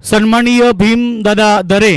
सन्माननीय भीमदादा दरे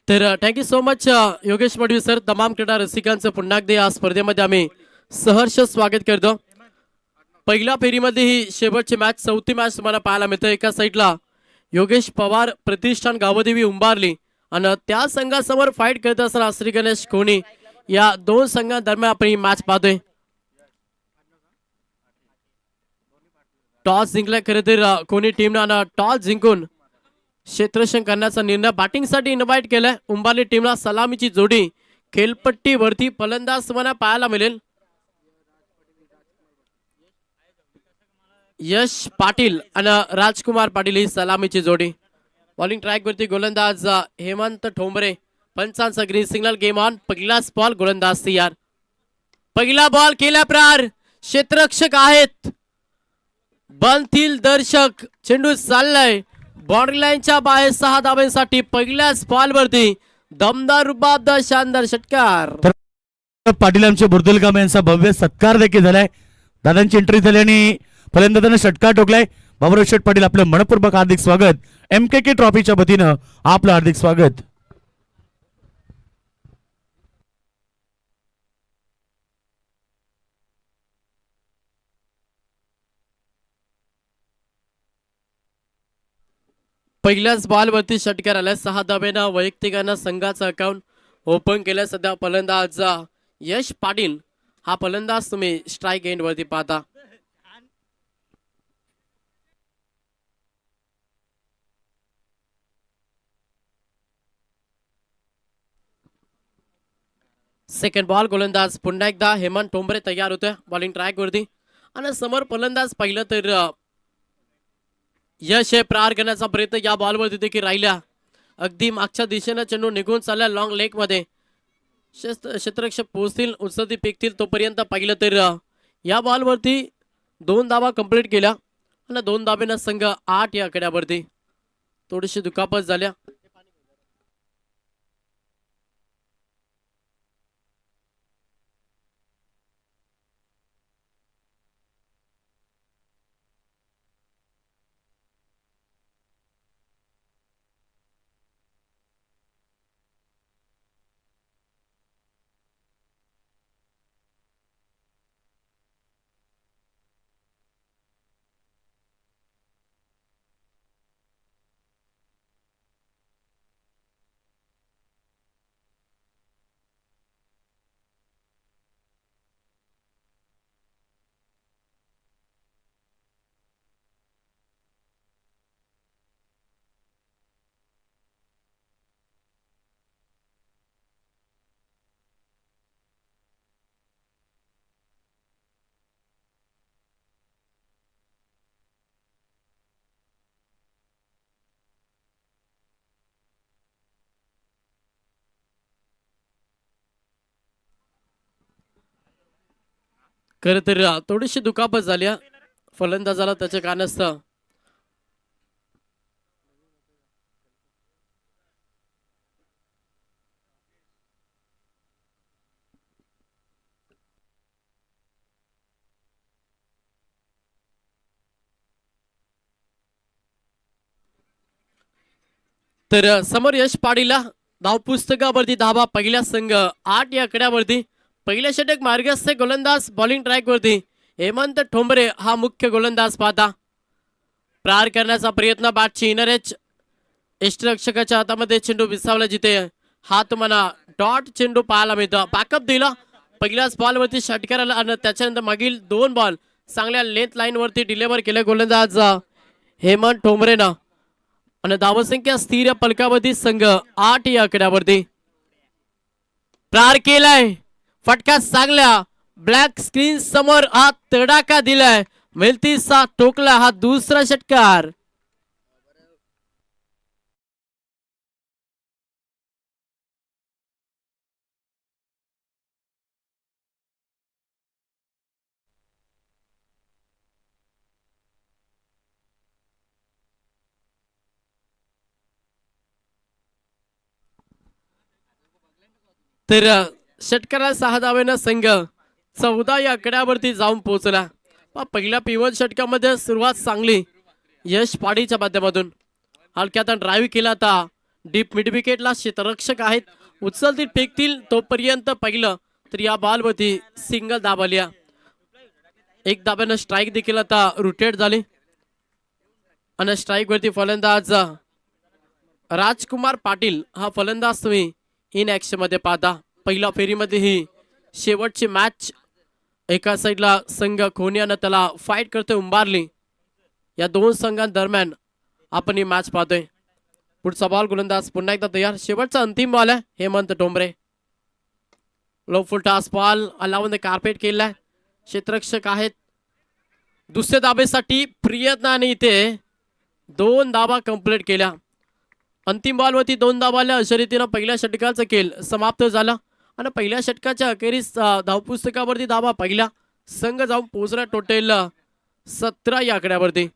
तर thank you so much Yogesh Madavi sir. तमाम क्रीडा रसिकांचं पुन्हा एकदा या स्पर्धेमध्ये आम्ही सहर्ष स्वागत करतो. पहिल्या फेरीमध्ये ही शेवटची मॅच, चौथी मॅच तुम्हाला पाहायला मिळतं. एका साईडला योगेश पवार प्रतिष्ठान गावदेवी उंबारली आणि त्या संघासमोर फाईट करत असताना श्री गणेश कोणी, या दोन संघांदरम्यान आपण ही मॅच पाहतोय. टॉस जिंकलाय खरं तर कोणी टीमनं, टॉस जिंकून क्षेत्ररक्षण करण्याचा निर्णय बॅटिंगसाठी इन्व्हाइट केलाय. उंबारली टीमला सलामीची जोडी खेळपट्टीवरती फलंदाज तुम्हाला पाहायला मिळेल. यश पाटील आणि राजकुमार पाटील ही सलामीची जोडी. बॉलिंग ट्रॅक वरती गोलंदाज हेमंत ठोंबरे. पंचांचा ग्रीन सिग्नल. Game on. पहिलाच बॉल, गोलंदाज तयार. पहिला बॉल केला प्रार. क्षेत्ररक्षक आहेत, बनतील दर्शक. चेंडू चाललाय बाउंड्री लाईनच्या बाहेर. 6 धावांसाठी पहिल्याच बॉल वरती दमदार रुबाबदार शानदार षटकार. पाटीलांचे बुर्दुलगाम यांचा भव्य सत्कार देखील झालाय. दादांची एंट्री झाली आणि फलंदाजांना षटकार ठोकलाय. बाबुराव शेठ पाटील आपलं मनपूर्वक हार्दिक स्वागत. MKK ट्रॉफीच्या वतीनं आपलं हार्दिक स्वागत. पहिल्याच बॉल वरती षटकार आलाय. 6 धाब्यानं वैयक्तिकानं संघाचं अकाउंट ओपन केलं. सध्या फलंदाज यश पाटील हा फलंदाज तुम्ही स्ट्राईक एंड वरती पाहता. सेकंड बॉल, गोलंदाज पुन्हा एकदा हेमंत ठोंबरे तयार होतोय बॉलिंग ट्रॅक वरती. आणि समोर फलंदाज पाहिलं तर यश हे प्रहार करण्याचा प्रयत्न या बॉलवरती देखील राहिल्या. अगदी मागच्या दिशेनं चेंडू निघून चालला लॉंग लेग मध्ये. क्षेत्ररक्षक पोहोचतील, उचलती फेकतील तोपर्यंत पाहिलं तर या बॉलवरती 2 धावा कंप्लीट केल्या आणि 2 धाब्यानं संघ 8 या आकड्यावरती. थोडीशी दुखापत झाल्या. खरं तर थोडीशी दुखापत झाल्या फलंदाजाला, त्याच्या कारणास्तव तर समोर यश पाडीला धाव पुस्तकावरती धावा. पहिला संघ 8 या आकड्यावरती. पहिल्या षटक मार्गस्थ गोलंदाज बॉलिंग ट्रॅक वरती हेमंत ठोंबरे हा मुख्य गोलंदाज पाहता. प्रहार करण्याचा प्रयत्न बॅटची इनर एज यष्टीरक्षकाच्या हातामध्ये चेंडू विसावला जिथे हात म्हणा डॉट चेंडू पाहायला मिळतो. बॅकअप दिला पहिल्याच बॉलवरती षटकाराला आणि त्याच्यानंतर मागील 2 बॉल चांगल्या लेंथ लाईन वरती डिलिव्हर केले गोलंदाज हेमंत ठोंबरेनं आणि धावसंख्या स्थिर पलकावरती संघ 8 या आकड्यावरती. प्रहार केलाय फटका चांगल्या ब्लॅक स्क्रीन समोर हा तडाखा दिलाय मेलतीसा टोकला हा दुसरा षटकार. तर षटकाला 6 धावेनं संघ 14 या आकड्यावरती जाऊन पोहोचला. पहिल्या पिवळ षटकामध्ये सुरुवात चांगली यश पाडीच्या माध्यमातून हलक्यात ड्राईव्ह केला. आता डीप मिड विकेटला क्षेत्ररक्षक आहेत उचलतील फेकतील तोपर्यंत पहिलं तर या बॉलवरती सिंगल दाबाली. एक दाब्यानं स्ट्राईक देखील आता रोटेट झाली आणि स्ट्राईक वरती फलंदाज राजकुमार पाटील हा फलंदाज तुम्ही इन ऍक्शन मध्ये पाहता. पहिल्या फेरीमध्ये ही शेवटची मॅच एका साईडला संघ खोनियानं त्याला फाईट करतोय उंबारली. या 2 संघांदरम्यान आपण ही मॅच पाहतोय. पुढचा बॉल गोलंदाज पुन्हा एकदा तयार. शेवटचा अंतिम बॉल आहे Hemant Thombre. Low full toss ball अलावून कार्पेट केलाय. क्षेत्ररक्षक आहेत दुसऱ्या दाबेसाठी प्रयत्न आणि इथे 2 धाबा कंप्लीट केल्या. अंतिम बॉलवरती 2 धाबाला अशा रीतीनं पहिल्या षटकाचा खेळ समाप्त झाला आणि पहिल्या षटकाच्या अखेरीस धावपुस्तकावरती धाबा पहिला संघ जाऊन पोहोचला टोटल 17 या आकड्यावरती.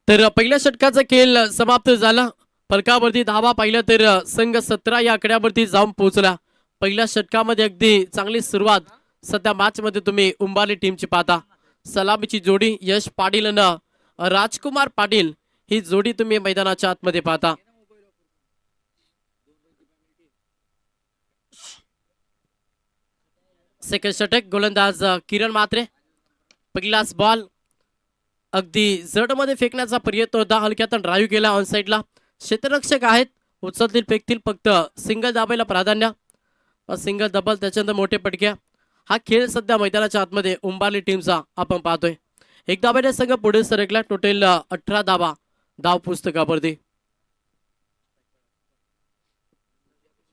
तर पहिल्या षटकाचा खेळ समाप्त झाला. फलकावरती धावा पाहिलं तर संघ 17 या आकड्यावरती जाऊन पोहोचला. पहिल्या षटकामध्ये अगदी चांगली सुरुवात सध्या मॅच मध्ये तुम्ही उंबाली टीमची पाहता. सलामीची जोडी यश पाटील आणि राजकुमार पाटील ही जोडी तुम्ही मैदानाच्या आतमध्ये पाहता. सेकंड षटक गोलंदाज किरण म्हात्रे. पहिलाच बॉल अगदी जड मध्ये फेकण्याचा प्रयत्न होता हलक्यात ड्राईव्ह केला ऑन साईडला. क्षेत्ररक्षक आहेत उचलतील फेकतील फक्त सिंगल दाबायला प्राधान्य सिंगल डबल त्याच्यानंतर मोठे पटक्या. हा खेळ सध्या मैदानाच्या आतमध्ये उंबारली टीमचा आपण पाहतोय. एक दाब्याने संघ पुढे सरकला टोटल 18 धाबा धाव पुस्तकावरती.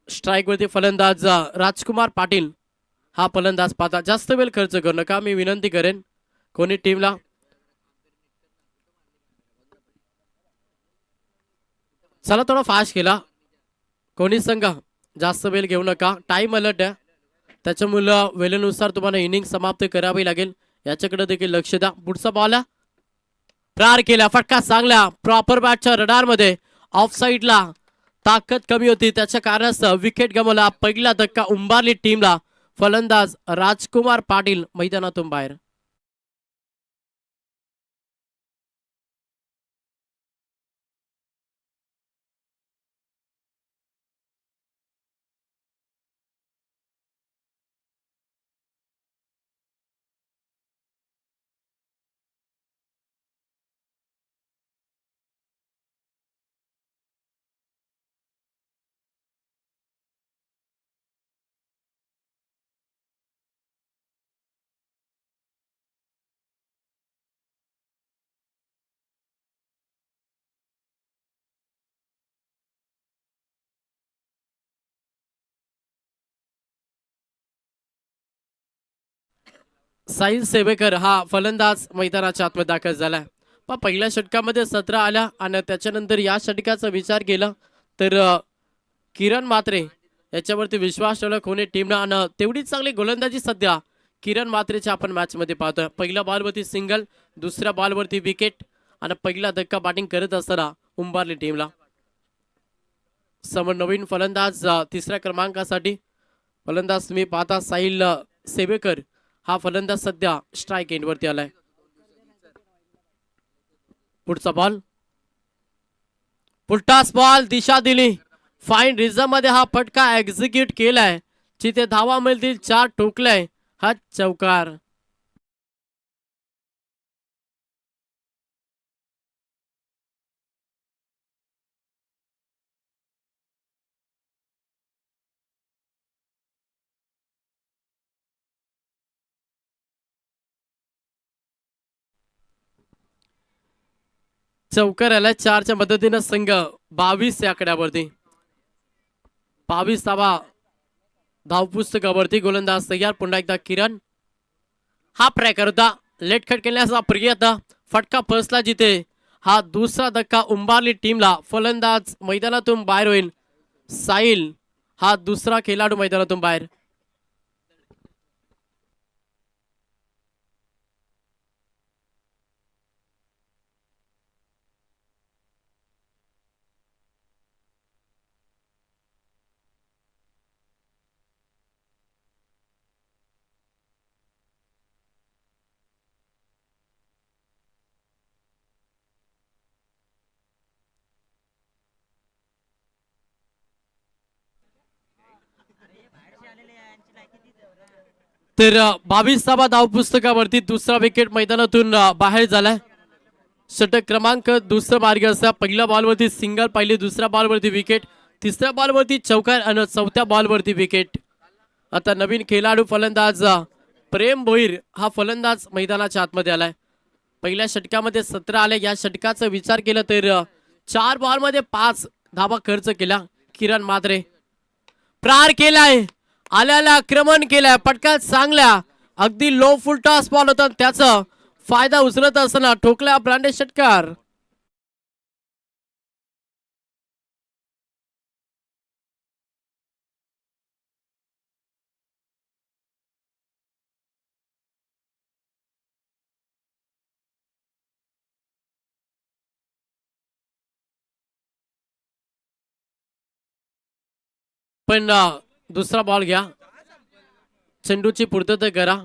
स्ट्राईक वरती फलंदाज राजकुमार पाटील हा फलंदाज पाहता. जास्त वेळ खर्च करू नका मी विनंती करेन कोणी टीमला. चला थोडा फास्ट केला कोणी संघ जास्त वेळ घेऊ नका. टाइम अलर्ट आहे त्याच्यामुळं वेळेनुसार तुम्हाला इनिंग समाप्त करावी लागेल याच्याकडे देखील लक्ष द्या. पुढचा बॉल प्रहार केला फटका चांगला प्रॉपर बॅटच्या रडार मध्ये ऑफ साईडला ताकद कमी होती त्याच्या कारणास्तव विकेट गमावला. पहिला धक्का उंबारली टीमला. फलंदाज राजकुमार पाटील मैदानातून बाहेर. साहिल सेवेकर हा फलंदाज मैदानाच्या आतमध्ये दाखल झाला. पहिल्या षटकामध्ये 17 आल्या आणि त्याच्यानंतर या षटकाचा विचार केला तर किरण म्हात्रे याच्यावरती विश्वास ठेवला कोणी टीमनं आणि तेवढीच चांगली गोलंदाजी सध्या किरण मात्रेच्या आपण मॅच मध्ये पाहतोय. पहिल्या बॉलवरती सिंगल, दुसऱ्या बॉलवरती विकेट आणि पहिला धक्का बॅटिंग करत असताना उंबारली टीमला. समोर नवीन फलंदाज तिसऱ्या क्रमांकासाठी फलंदाज तुम्ही पाहता साहिल सेवेकर हा फलंदाज सध्या स्ट्राईक एंडवरती आलाय. पुढचा बॉल, पुलटास बॉल दिशा दिली फाईन रिझम मध्ये हा फटका एक्झिक्यूट केलाय. जिथे धावा मिळतील 4 ठोकलाय हा चौकार. चौकार आलाय 4च्या मदतीनं संघ 22 या आकड्यावरती. 22 धावा धावपुस्तकावरती. गोलंदाज तयार. पुन्हा एकदा किरण हा प्रकार होता लेट खट केल्याचा प्रयत्न. फटका फसला जिथे हा दुसरा धक्का उंबारली टीमला. फलंदाज मैदानातून बाहेर होईल. साहिल हा दुसरा खेळाडू मैदानातून बाहेर. तर 22 धावा धावपुस्तकावरती. दुसरा विकेट मैदानातून बाहेर झालाय. षटक क्रमांक दुसरा मार्ग असा. पहिल्या बॉलवरती सिंगल, पहिली दुसऱ्या बॉलवरती विकेट, तिसऱ्या बॉलवरती चौकार आणि चौथ्या बॉलवरती विकेट. आता नवीन खेळाडू फलंदाज प्रेम भोईर हा फलंदाज मैदानाच्या आतमध्ये आलाय. पहिल्या षटकामध्ये 17 आले. या षटकाचा विचार केला तर 4 बॉलमध्ये 5 धावा खर्च केला. किरण मात्रे प्रार केलाय, आल्याला आक्रमण केलाय. पटका चांगल्या अगदी लो फुल टॉस बॉल होता त्याचा फायदा उचलत असताना ठोकला ब्रांडे षटकार. पण दुसरा बॉल घ्या, चेंडूची पूर्तता करा.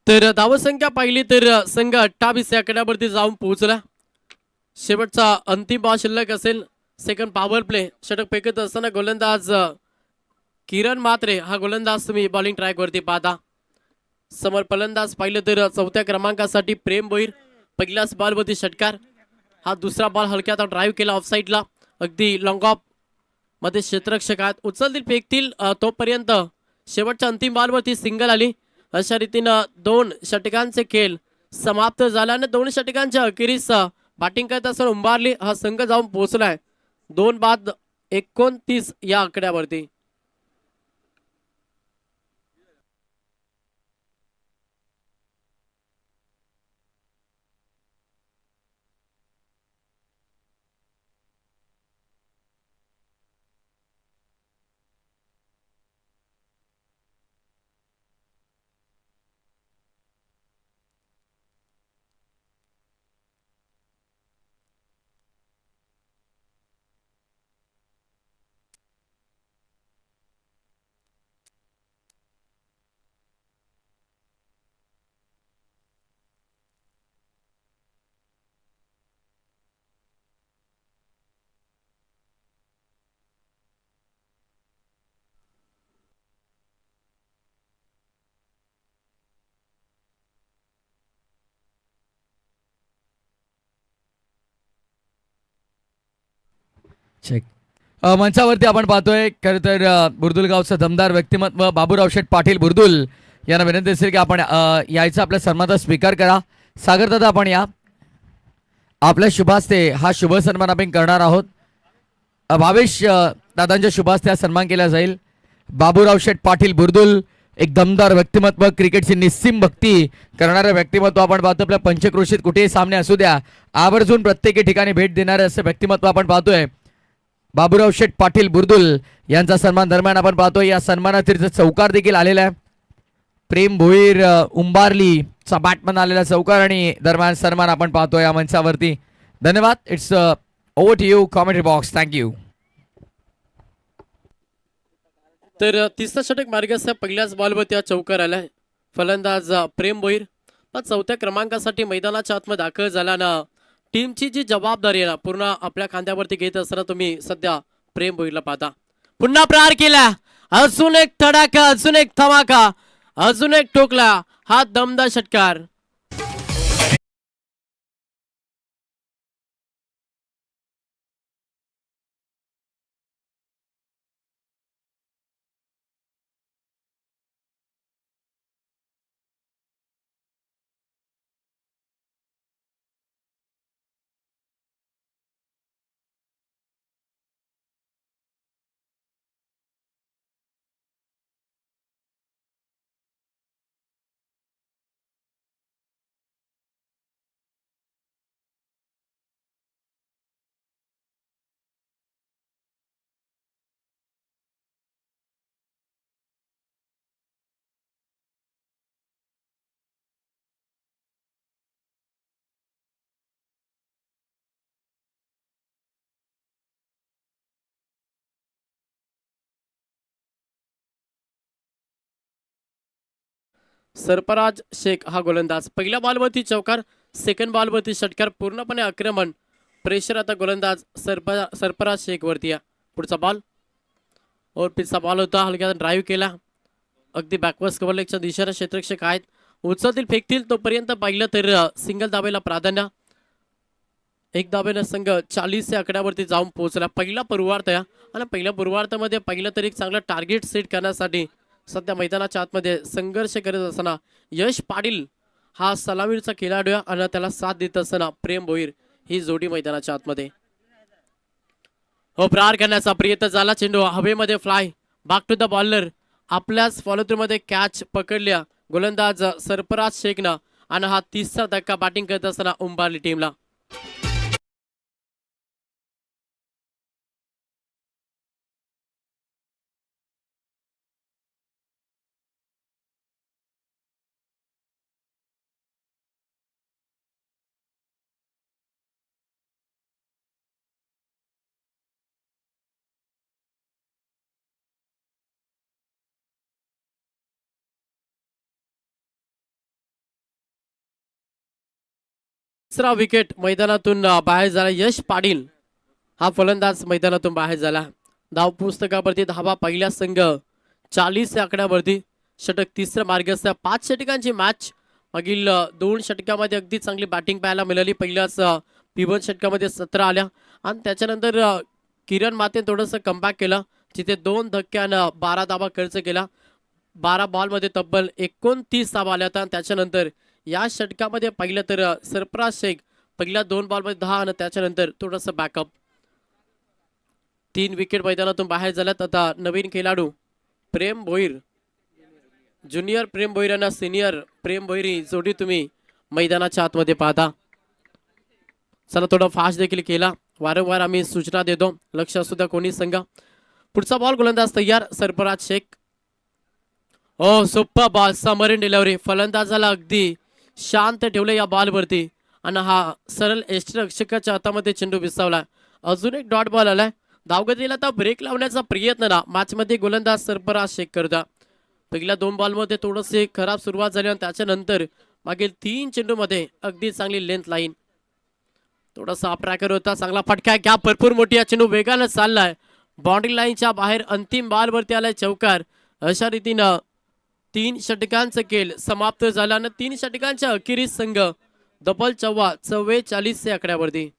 तर धावसंख्या पाहिली तर संघ 28 या आकड्यावरती जाऊन पोहोचला. शेवटचा अंतिम बॉल शिल्लक असेल. Second power play. षटक फेकत असताना गोलंदाज किरण मात्रे हा गोलंदाज तुम्ही बॉलिंग ट्रॅक वरती पाहता. समोर फलंदाज पाहिलं तर चौथ्या क्रमांकासाठी प्रेम भोईर. पहिल्याच बॉलवरती षटकार. हा दुसरा बॉल हलक्यात ड्राईव्ह केला ऑफ साईडला. अगदी लॉंग ऑफ मध्ये क्षेत्ररक्षक आहेत उचलतील फेकतील तोपर्यंत शेवटच्या अंतिम बॉलवरती सिंगल आली. अशा रीतीनं 2 षटकांचे खेळ समाप्त झाल्याने 2 षटकांच्या अखेरीस बॅटिंग करत असताना उंबारली हा संघ जाऊन पोहोचलाय 2 बाद 29 या आकड्यावरती. चेक. मंचावरती आपण पाहतोय खरं तर बुर्दुलगावचं दमदार व्यक्तिमत्व बाबूराव शेठ पाटील बुर्दुल यांना विनंती असेल की आपण यायचा आपल्या सन्मानाचा स्वीकार करा. सागर दादा आपण या. आपल्या शुभास्ते हा शुभ सन्मान आपण करणार आहोत. भावेश दादांच्या शुभास्ते हा सन्मान केला जाईल. बाबूराव शेठ पाटील बुर्दुल एक दमदार व्यक्तिमत्व, क्रिकेटची निस्सीम भक्ती करणारं व्यक्तिमत्व आपण पाहतो. आपल्या पंचक्रोशीत कुठेही सामने असू द्या आवर्जून प्रत्येकी ठिकाणी भेट देणारे असं व्यक्तिमत्व आपण पाहतोय. बाबूराव शेठ पाटील बुर्दुल यांचा सन्मान दरम्यान आपण पाहतोय. या सन्मानातीर्थ चौकार देखील आलेला आहे. प्रेम भोईर उंबारली चा बॅटमन आलेला चौकार आणि दरम्यान सन्मान आपण पाहतोय या मंचावरती. धन्यवाद. It's over to you commentary box. Thank you. तर तिसरा षटक मार्गाचा पहिल्याच बॉलवरती हा चौकार आलाय. फलंदाज प्रेम भोईर पण चौथ्या क्रमांकासाठी मैदानाच्या आतमध्ये दाखल झाला ना. टीमची जी जबाबदारी आहे ना पूर्ण आपल्या खांद्यावरती घेत असताना तुम्ही सध्या प्रेम भोईरला पाहता. पुन्हा प्रहार केला. अजून एक तडाखा, अजून एक धमाका, अजून एक ठोकला. हा दमदार षटकार. सरफराज शेख हा गोलंदाज. पहिल्या बॉलवरती चौकार, सेकंड बॉलवरती षटकार, पूर्णपणे आक्रमण. प्रेशर आता गोलंदाज सरफराज शेख वरती या. पुढचा बॉल और पिचचा बॉल होता. हलक्या ड्राईव्ह केला. अगदी बॅकवर्स कव्हर लेगच्या दिशेने क्षेत्ररक्षक आहेत. उचलतील फेकतील तोपर्यंत पाहिलं तर सिंगल दाबेला प्राधान्य. एक दाबेनं संघ 40 या आकड्यावरती जाऊन पोहोचला. पहिला पूर्वार्ध या आणि पहिल्या पूर्वार्धामध्ये पहिलं तर एक चांगलं टार्गेट सेट करण्यासाठी सध्या मैदानाच्या आतमध्ये संघर्ष करत असताना यश पाटील हा सलामीचा खेळाडू आहे आणि त्याला साथ देत असताना प्रेम भोईर ही जोडी मैदानाच्या आतमध्ये. हो, प्रहार करण्याचा प्रयत्न झाला. चेंडू हवेमध्ये fly. Back to the bowler. आपल्याच फॉलो थ्रू मध्ये कॅच पकडल्या गोलंदाज सरफराज शेखनं आणि हा तिसरा धक्का बॅटिंग करत असताना उंबारली टीमला. तिसरा विकेट मैदानातून बाहेर झाला. यश पाटील हा फलंदाज मैदानातून बाहेर झाला. धाव पुस्तकावरती धावा पहिला संघ 40 या आकड्यावरती. षटक तिसरं मार्गस्थ. 5 षटकांची मॅच. मागील 2 षटकामध्ये अगदी चांगली बॅटिंग पाहायला मिळाली. पहिल्याच P1 षटकामध्ये 17 आल्या आणि त्याच्यानंतर किरण माते थोडंसं कमबॅक केलं जिथे 2 धक्क्यानं 12 धावा खर्च केला. 12 बॉलमध्ये तब्बल 29 धावा आल्या होत्या. त्याच्यानंतर या षटकामध्ये पाहिलं तर सरफराज शेख पहिल्या 2 बॉलमध्ये 10 आणि त्याच्यानंतर थोडंसं बॅकअप. 3 विकेट मैदानातून बाहेर झाल्यात. आता नवीन खेळाडू प्रेम भोईर, ज्युनियर प्रेम भोईर आणि सिनियर प्रेम भोईर ही जोडी तुम्ही मैदानाच्या आतमध्ये पाहता. चला, थोडं फास्ट देखील केला. वारंवार आम्ही सूचना देतो, लक्ष असू द्या कोणी संघ. पुढचा बॉल गोलंदाज तयार. सरफराज शेख. ओ, सुपर बॉल. समरीन डिलिव्हरी. फलंदाजाला अगदी शांत ठेवलं या बॉलवरती आणि हा सरळ यष्टिरक्षकाच्या हातामध्ये चेंडू विसावला. अजून एक डॉट बॉल आलाय. धावगतीला आता ब्रेक लावण्याचा प्रयत्न ना मॅचमध्ये गोलंदाज सरफराज शेख करता. पहिल्या 2 बॉलमध्ये थोडीशी खराब सुरुवात झाली आणि त्याच्यानंतर मागील 3 चेंडूमध्ये अगदी चांगली लेंथ लाईन. थोडासा अप ट्रॅकर होता. चांगला फटका. गॅप भरपूर मोठी. चेंडू वेगानं चाललाय. बाउंड्री लाईनच्या बाहेर. अंतिम बॉलवरती आलाय चौकार. अशा रीतीनं 3 षटकांचं खेळ समाप्त झाला आणि 3 षटकांच्या अखेरीस संघ डबल 44 या आकड्यावरती.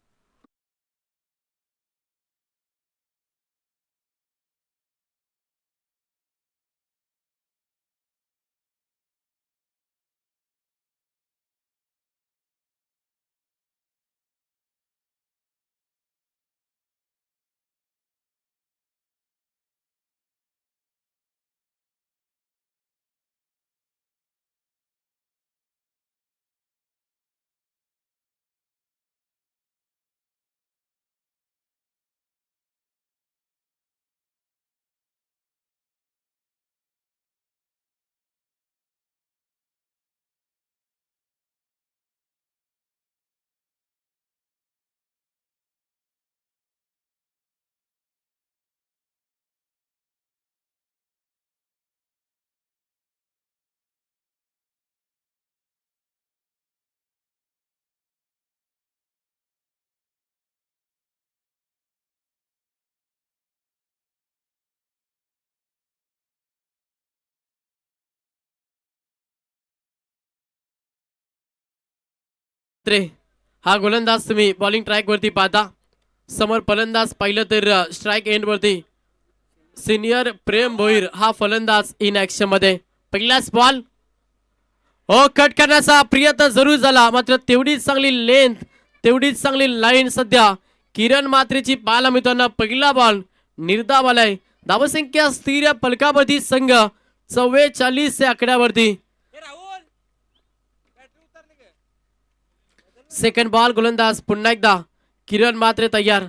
मात्रे हा गोलंदाज तुम्ही बॉलिंग ट्रॅक वरती पाहता. समोर फलंदाज पाहिलं तर स्ट्राईक एंड वरती सिनियर प्रेम भोईर हा फलंदाज इन ऍक्शन मध्ये. पहिलाच बॉल हो कट करण्याचा प्रयत्न जरूर झाला, मात्र तेवढीच चांगली लेंथ तेवढीच चांगली लाईन सध्या किरण मात्रेची पाहायला मिळताना. पहिला बॉल निर्धाव आलाय. धावसंख्या स्थिर फलकावरती संघ 44 या आकड्यावरती. सेकंड बॉल गोलंदाज पुन्हा एकदा किरण मात्रे तयार.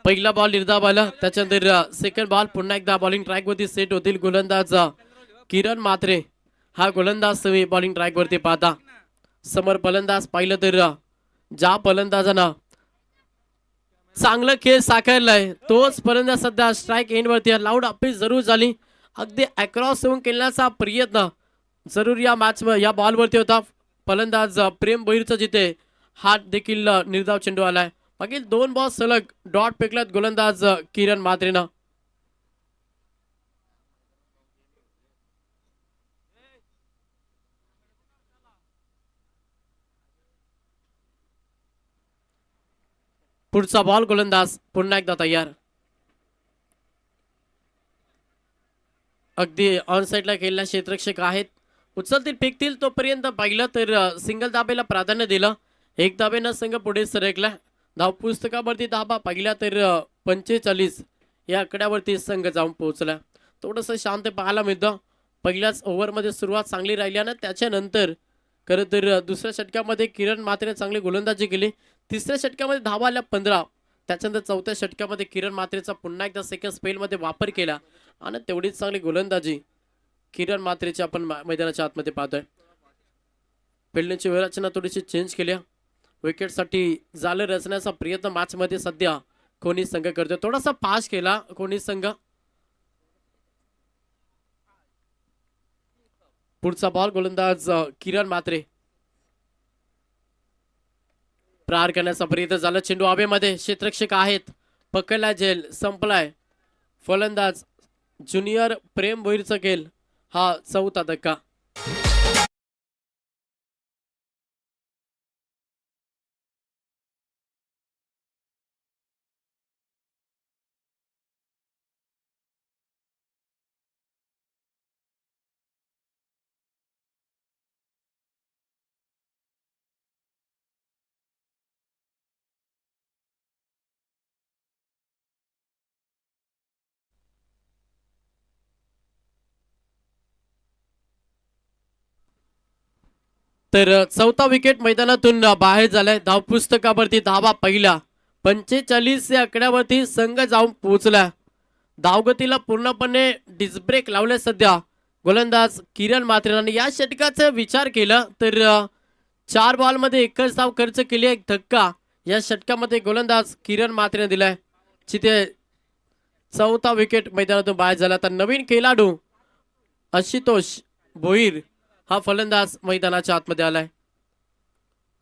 पहिला बॉल निर्धाव आला, त्याच्यानंतर सेकंड बॉल पुन्हा एकदा बॉलिंग ट्रॅक वरती सेट होतील गोलंदाज किरण मात्रे हा गोलंदाज तुम्ही बॉलिंग ट्रॅक वरती पाहता. समोर फलंदाज पाहिलं तर ज्या फलंदाजांना चांगलं खेळ साकारलाय तोच फलंदाज सध्या स्ट्राईक एंड वरती. लाऊड अपील जरूर झाली, अगदी अक्रॉस येऊन केल्याचा प्रयत्न जरूर या मॅच या बॉल वरती होता. फलंदाज प्रेम भोईरचा जिथे हात देखील निर्धाव चेंडू आलाय. मागील 2 बॉल सलग डॉट फेकल्यात गोलंदाज किरण मात्रेनं. पुढचा बॉल गोलंदाज पुन्हा एकदा तयार. अगदी ऑन साइडला खेळला क्षेत्ररक्षक आहेत, उचलतील फेकतील तोपर्यंत पाहिलं तर सिंगल दाबेला प्राधान्य दिलं. एक दाबेनं संघ पुढे सरकला. धाव पुस्तकावरती धाबा पाहिला तर 45 या आकड्यावरती संघ जाऊन पोहोचला. थोडंसं शांत पाहायला मिळतं. पहिल्याच ओव्हरमध्ये सुरुवात चांगली राहिल्यानं त्याच्यानंतर खरं तर दुसऱ्या षटकामध्ये किरण मात्रेने चांगली गोलंदाजी केली. तिसऱ्या षटकामध्ये धावा आल्या 15. त्याच्यानंतर चौथ्या षटकामध्ये किरण मात्रेचा पुन्हा एकदा सेकंड स्पेलमध्ये वापर केला आणि तेवढीच चांगली गोलंदाजी किरण मात्रेची आपण मैदानाच्या आतमध्ये पाहतोय. फिल्डिंगची रचना थोडीशी चेंज केली. विकेटसाठी जाळं रचण्याचा प्रयत्न मॅच मध्ये सध्या कोणी संघ करतोय. थोडासा पास केला कोणी संघ. पुढचा बॉल गोलंदाज किरण मात्रे प्रहार करण्याचा प्रयत्न झाला. चेंडू हवेमध्ये, क्षेत्ररक्षक आहेत, पकडला जेल संपलाय. फलंदाज ज्युनियर प्रेम भोईरचा खेळ हा चौथा धक्का. तर चौथा विकेट मैदानातून बाहेर झालाय. धावपुस्तकावरती धावा पहिला 45 या आकड्यावरती संघ जाऊन पोहोचला. धावगतीला पूर्णपणे डिस्ब्रेक लावले सध्या गोलंदाज किरण मात्रेने. या षटकाचा विचार केला तर 4 बॉलमध्ये एकच धाव खर्च केली, एक धक्का या षटकामध्ये गोलंदाज किरण मात्रेने दिलाय. जिथे चौथा विकेट मैदानातून बाहेर झाला. तर नवीन खेळाडू आशुतोष भोईर हा फलंदाज मैदानाच्या आतमध्ये आलाय.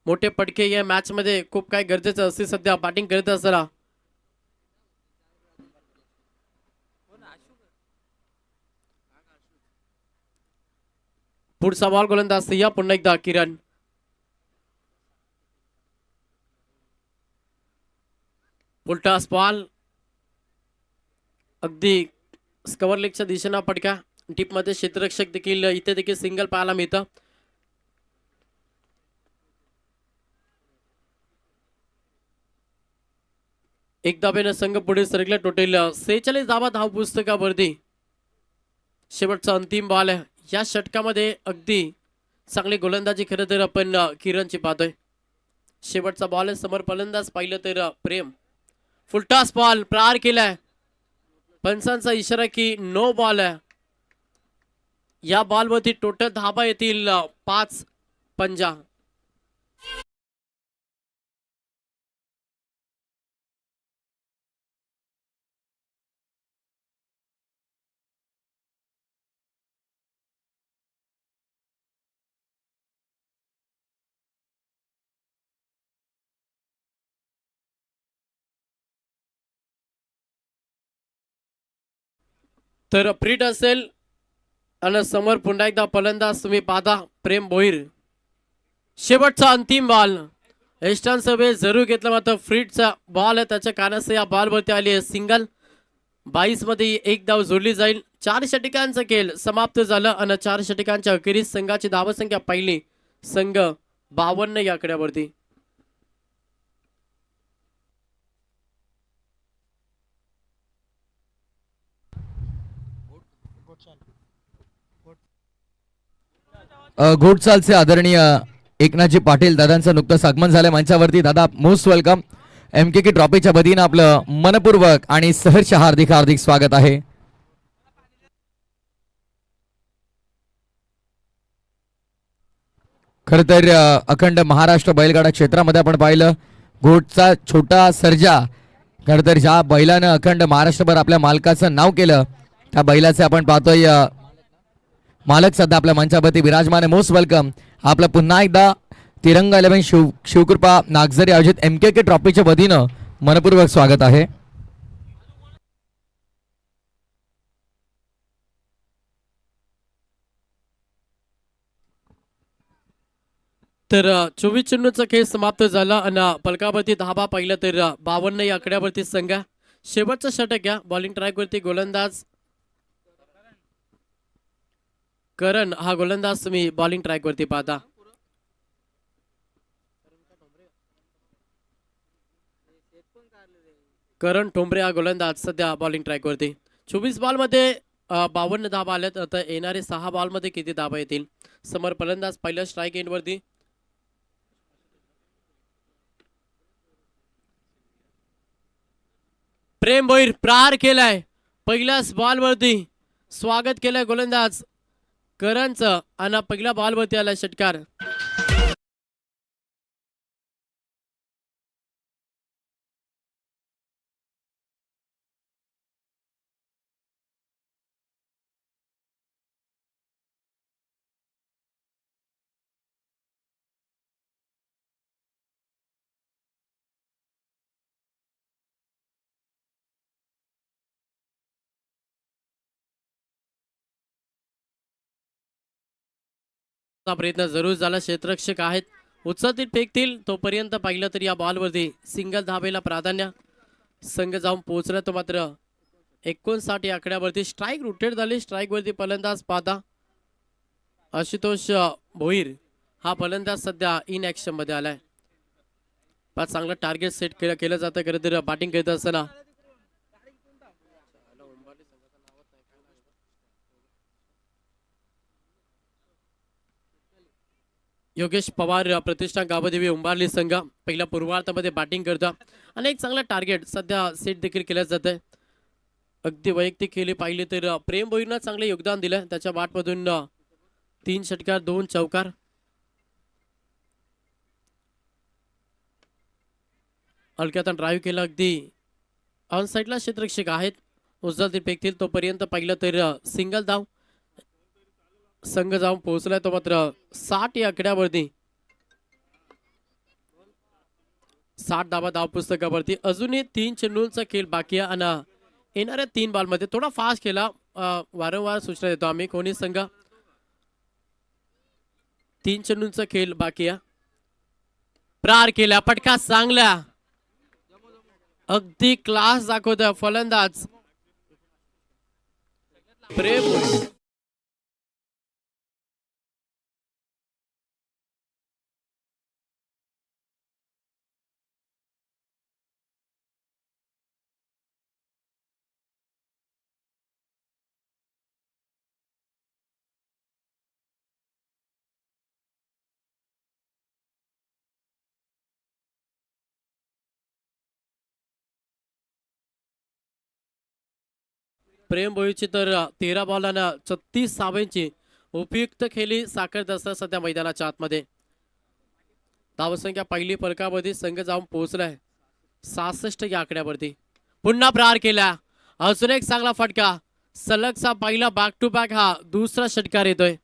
मोठे पटके या मॅच मध्ये खूप काय गरजेचं असते. सध्या बॅटिंग करत असताना पुढचा बॉल गोलंदाज या पुन्हा एकदा किरण. उलटा बॉल अगदी स्कवर लेगच्या दिशेनं पटका. टीप मध्ये क्षेत्ररक्षक देखील इथे देखील सिंगल पाहायला मिळतं. एक धाब्यानं संघ पुढे सरकला. टोटल 46 धावा धाव पुस्तकावरती. शेवटचा अंतिम बॉल आहे या षटकामध्ये. अगदी चांगली गोलंदाजी खरं तर आपण किरणची पाहतोय. शेवटचा बॉल आहे. समोर फलंदाज पाहिलं तर प्रेम. फुलटॉस बॉल प्रहार केलाय. पंचांचा इशारा की नो बॉल आहे. या बॉलवरती टोटल धाबा येतील 5-50. तर फ्रीट असेल आणि समोर पुन्हा एकदा फलंदाज तुम्ही पाहता प्रेम भोईर. शेवटचा अंतिम बॉल एस्टर्न सभे जरूर घेतला मात्र फ्रीटचा बॉल आहे त्याच्या कानासह या बॉलवरती आली आहे सिंगल. 22 मध्ये एक धाव जोडली जाईल. 4 षटकांचा खेळ समाप्त झाला आणि 4 षटकांच्या अखेरीस संघाची धावसंख्या पहिली संघ 52 या आकड्यावरती. घोटचालचे आदरणीय एकनाथजी पाटील दादांचं नुकतंच आगमन झालं मंचावरती. दादा मोस्ट वेलकम. MKK ट्रॉफीच्या वतीनं आपलं मनपूर्वक आणि सहर्ष हार्दिक हार्दिक स्वागत आहे. खर तर अखंड महाराष्ट्र बैलगाडा क्षेत्रामध्ये आपण पाहिलं घोटचा छोटा सर्जा. खर तर ज्या बैलानं अखंड महाराष्ट्रभर आपल्या मालकाचं नाव केलं त्या बैलाचे आपण पाहतोय मालक सध्या आपल्या मंचावरती विराजमान. Most welcome. आपलं पुन्हा एकदा तिरंगा 11 शिवकृपा नागझरी आयोजित MKK ट्रॉफीच्या वतीनं मनपूर्वक स्वागत आहे. तर 24 चेंडूचा खेळ समाप्त झाला आणि पलकावरती धाबा पाहिलं तर 52 या आकड्यावरती संघ. शेवटचा षटक या बॉलिंग ट्रॅक वरती गोलंदाज करण हा गोलंदाज तुम्ही बॉलिंग ट्रॅक वरती पाहता. करण ठोंबरे हा गोलंदाज सध्या बॉलिंग ट्रॅक वरती. 24 बॉल मध्ये 52 धाबा आल्यात. आता येणारे 6 बॉल मध्ये किती धाबा येतील. समोर फलंदाज पहिल्या स्ट्राईक एंड वरती. प्रेम भोईर प्रहार केलाय पहिल्याच बॉल वरती. स्वागत केलंय गोलंदाज करणचं आणि पहिल्या बॉल वरती आलाय षटकार. प्रयत्न जरूर झाला. क्षेत्ररक्षक आहेत उचलतील फेकतील तोपर्यंत पाहिलं तर या बॉलवरती सिंगल धाबेला प्राधान्य. संघ जाऊन पोहोचला तो मात्र 59 या आकड्यावरती स्ट्राईक रोटेट झाली. स्ट्राईक वरती फलंदाज पाहता आशुतोष भोईर हा फलंदाज सध्या इन ऍक्शन मध्ये आलाय. पाच चांगलं टार्गेट सेट केलं जातं खरं तर बॅटिंग करत असताना. योगेश पवार प्रतिष्ठान गावदेवी उंबारली संघ पहिल्या पूर्वार्धामध्ये बॅटिंग करता आणि एक चांगला टार्गेट सध्या सेट देखील केलं जात आहे. अगदी वैयक्तिक खेळी पाहिले तर प्रेम भोईरनं चांगले योगदान दिलं. त्याच्या बॅटमधून 3 षटकार 2 चौकार. हलक्यात ड्राईव्ह केला. अगदी ऑन साईडला क्षेत्ररक्षक आहेत उचलतील फेकतील तोपर्यंत पाहिलं तर सिंगल धाव. संघ जाऊन पोहोचलाय तो मात्र 60 या आकड्यावरती. 60 धावा धाव पुस्तकावरती. अजूनही 3 चेंडूंचा खेळ बाकी आहे आणि येणाऱ्या 3 बॉल मध्ये थोडा फास्ट केला. वारंवार सूचना देतो आम्ही कोणी संघ 3 चेंडूंचा खेळ बाकी आहे. प्रार केला पटका चांगला अगदी क्लास दाखवतोय फलंदाज प्रेम. प्रेम भोईरची तर 13 बॉलांना 36 धावांची उपयुक्त खेळी साकारत असतात सध्या मैदानाच्या आतमध्ये. धावसंख्या पहिली फलकावरती संघ जाऊन पोहोचलाय 66 या आकड्यावरती. पुन्हा प्रहार केला. अजून एक चांगला फटका. सलगचा पहिला बॅक टू बॅक हा दुसरा षटकार येतोय.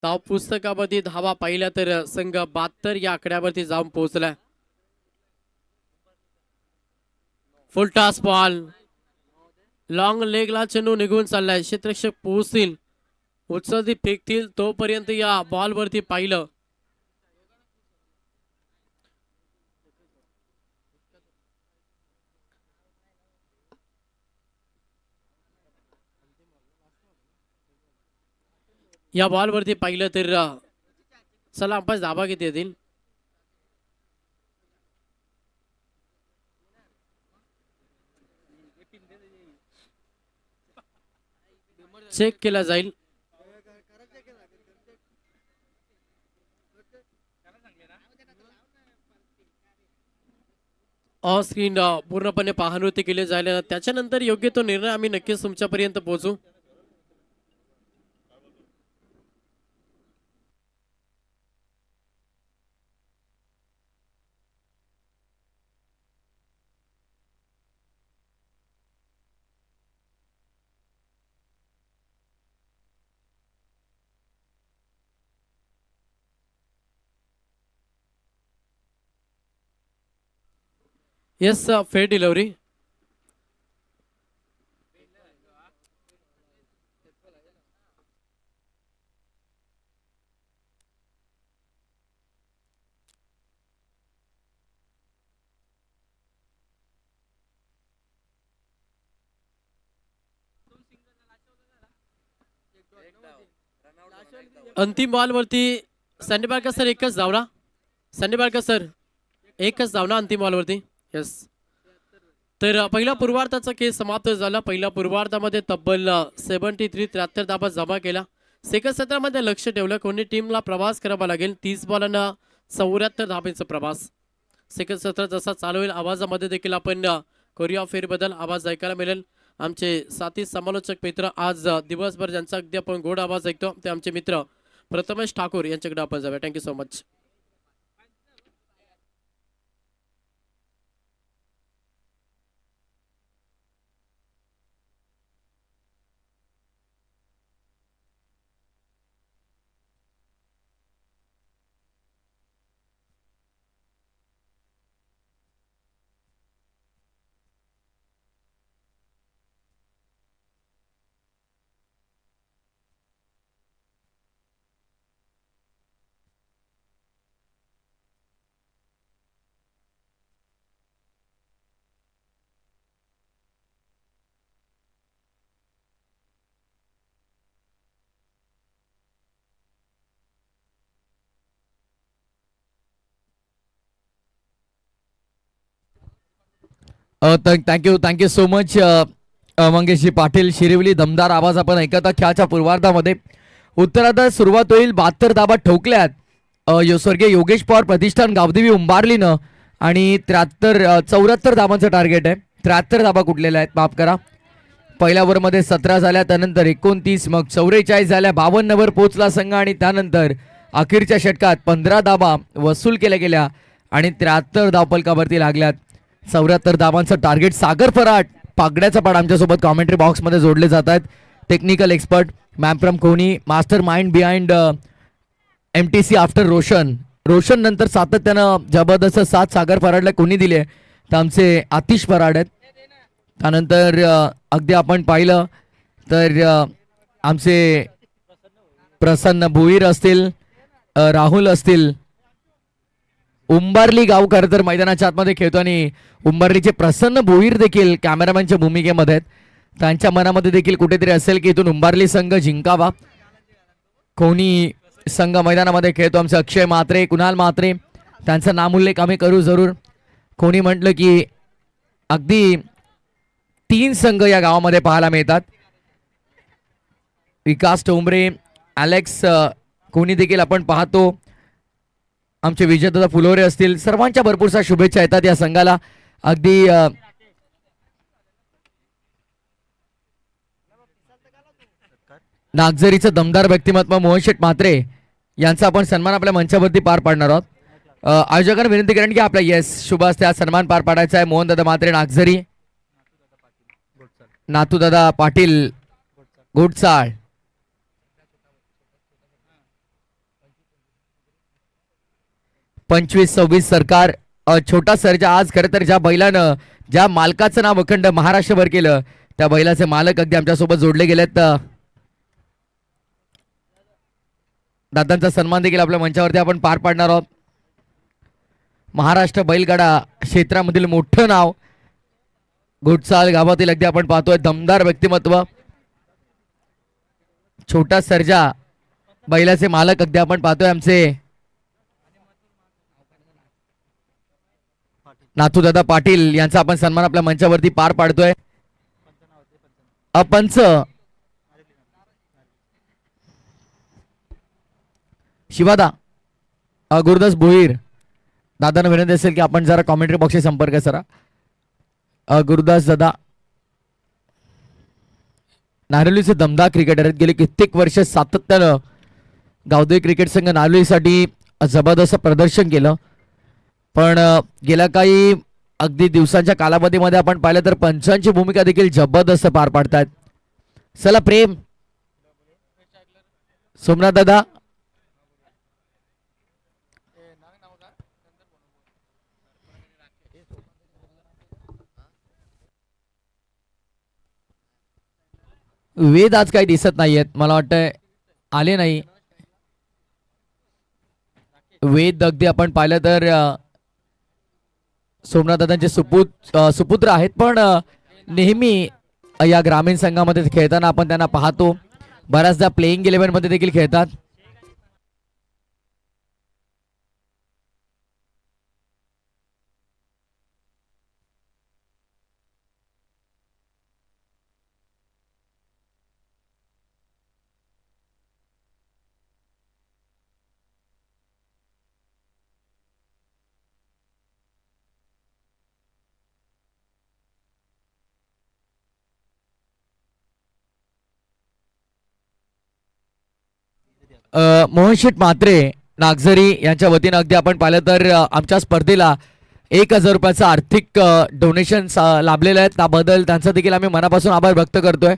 धाव पुस्तकामध्ये धावा पाहिल्या तर संघ 72 या आकड्यावरती जाऊन पोहोचलाय. फुल टॉस बॉल, लॉंग लेगला चेंडू निघून चाललाय. क्षेत्ररक्षक पोहोचतील, उचलती फेकतील तोपर्यंत या बॉल वरती पाहिलं. या बॉल वरती पाहिलं तर चला अंपायर धाबा किती येतील. चेक केला जाईल. ऑफ स्क्रीन पूर्णपणे पाहणूती केली जाईल. त्याच्यानंतर योग्य तो निर्णय आम्ही नक्कीच तुमच्यापर्यंत पोहोचू. Yes, fair delivery. अंतिम बॉल वरती संडे बाळकर सर एकच धावना. संडे बाळकर सर एकच धावना अंतिम बॉल वरती. येस, तर पहिल्या पूर्वार्धाचा खेळ समाप्त झाला. पहिल्या पूर्वार्धामध्ये तब्बल 73 धाबा जमा केला. सेकंड सत्रामध्ये लक्ष ठेवलं, कोणी टीमला प्रवास करावा लागेल. 30 बॉलांना 74 धाब्यांचा प्रवास. सेकंड सत्र जसा चालू होईल आवाजामध्ये देखील आपण कोरिया फेरीबद्दल आवाज ऐकायला मिळेल. आमचे साथी समालोचक मित्र आज दिवसभर ज्यांचा अगदी आपण गोड आवाज ऐकतो ते आमचे मित्र प्रथमेश ठाकूर यांच्याकडे आपण जाऊया. Thank you so much. Thank you so much Mangeshji Patil. शिरिवली दमदार आवाज आपण ऐकता. खेळाच्या पूर्वार्धामध्ये उत्तरार्धात सुरुवात होईल. 72 धाबा ठोकल्यात स्वर्गीय योगेश पवार प्रतिष्ठान गावदेवी उंबारलीनं आणि 74 धाबांचं टार्गेट आहे. 73 धाबा कुठलेल्या आहेत, माफ करा. पहिल्या ओव्हरमध्ये 17 झाल्या, त्यानंतर 29, मग 44 झाल्या, 52 वर पोहोचला संघ आणि त्यानंतर अखेरच्या षटकात 15 धाबा वसूल केल्या गेल्या आणि 73 धावफलकावरती लागल्यात. 74 धाबांचं टार्गेट. सागर फराट पागड्याचा पाड आमच्यासोबत कॉमेंट्री बॉक्समध्ये जोडले जात आहेत. टेक्निकल एक्सपर्ट मॅम फ्रॉम कोणी, master mind behind MTC after Roshan नंतर सातत्यानं जबरदस्त साथ सागर फराडला कोणी दिले तर आमचे आतिश फराड आहेत. त्यानंतर अगदी आपण पाहिलं तर आमचे प्रसन्न भुईर असतील, राहुल असतील. उंबारली गाव खरं तर मैदानाच्या आतमध्ये खेळतो आणि उंबारलीचे प्रसन्न भोईर देखील कॅमेरामॅनच्या भूमिकेमध्ये आहेत. त्यांच्या मनामध्ये देखील कुठेतरी असेल की इथून उंबारली संघ जिंकावा. कोणी संघ मैदानामध्ये खेळतो आमचे अक्षय म्हात्रे, कुणाल म्हात्रे, त्यांचा नामोल्लेख आम्ही करू जरूर. कोणी म्हटलं की अगदी 3 संघ या गावामध्ये पाहायला मिळतात. विकास ठोंबरे, अलेक्स कोणी देखील आपण पाहतो. आमचे विजयदादा फुलोरे असतील, सर्वांच्या भरपूरशा शुभेच्छा येतात या संघाला. अगदी नागझरीचं दमदार व्यक्तिमत्व मोहन शेठ म्हात्रे यांचा आपण सन्मान आपल्या मंचावरती पार पाडणार आहोत. आयोजकांना विनंती करेन की आपल्या येस शुभ असते आज सन्मान पार पाडायचा आहे. मोहनदादा म्हात्रे नागझरी, नाथूदादा पाटील गोडचाळ, 25-26 सरकार. छोटा सर्जा आज खरं तर ज्या बैलानं ज्या मालकाचं नाव अखंड महाराष्ट्रभर केलं त्या बैलाचे मालक अगदी आमच्यासोबत जोडले गेलेत. दादांचा सन्मान देखील आपल्या मंचावरती आपण पार पाडणार आहोत. महाराष्ट्र बैलगाडा क्षेत्रामधील मोठं नाव, घोटसाल गावातील अगदी आपण पाहतोय दमदार व्यक्तिमत्व, छोटा सर्जा बैलाचे मालक अगदी आपण पाहतोय आमचे नाथूदादा पाटील यांचा आपण सन्मान आपल्या मंचावरती पार पाडतोय. पंच शिवादा गुरुदास भोईर. दादांना विनंती असेल की आपण जरा कॉमेंट्री बॉक्सशी संपर्क करा. गुरुदास दादा नारोलीचे दमदार क्रिकेटर आहेत. गेली कित्येक वर्ष सातत्यानं गावदेवी क्रिकेट संघ नारोलीसाठी जबरदस्त प्रदर्शन केलं. पण गेल्या काही अगदी दिवसांच्या कालावधीमध्ये आपण पाहिलं तर पंचांची भूमिका देखील जबरदस्त पार पाडतात. चला प्रेम सोमनाथ दादा. वेद आज काही दिसत नाहीयेत, मला वाटतं आले नाही. वेद अगदी आपण पाहिलं तर सोमनाथ दादांचे सुपुत्र आहेत, पण नेहमी या ग्रामीण संघामध्ये खेळताना आपण त्यांना पाहतो. बऱ्याचदा प्लेइंग 11 मध्ये देखील खेळतात. मोहनशेठ म्हात्रे नागझरी यांच्या वतीनं अगदी आपण पाहिलं तर आमच्या स्पर्धेला 1000 रुपयाचं आर्थिक डोनेशन लाभलेलं आहे. त्याबद्दल त्यांचा देखील आम्ही मनापासून आभार व्यक्त करतोय.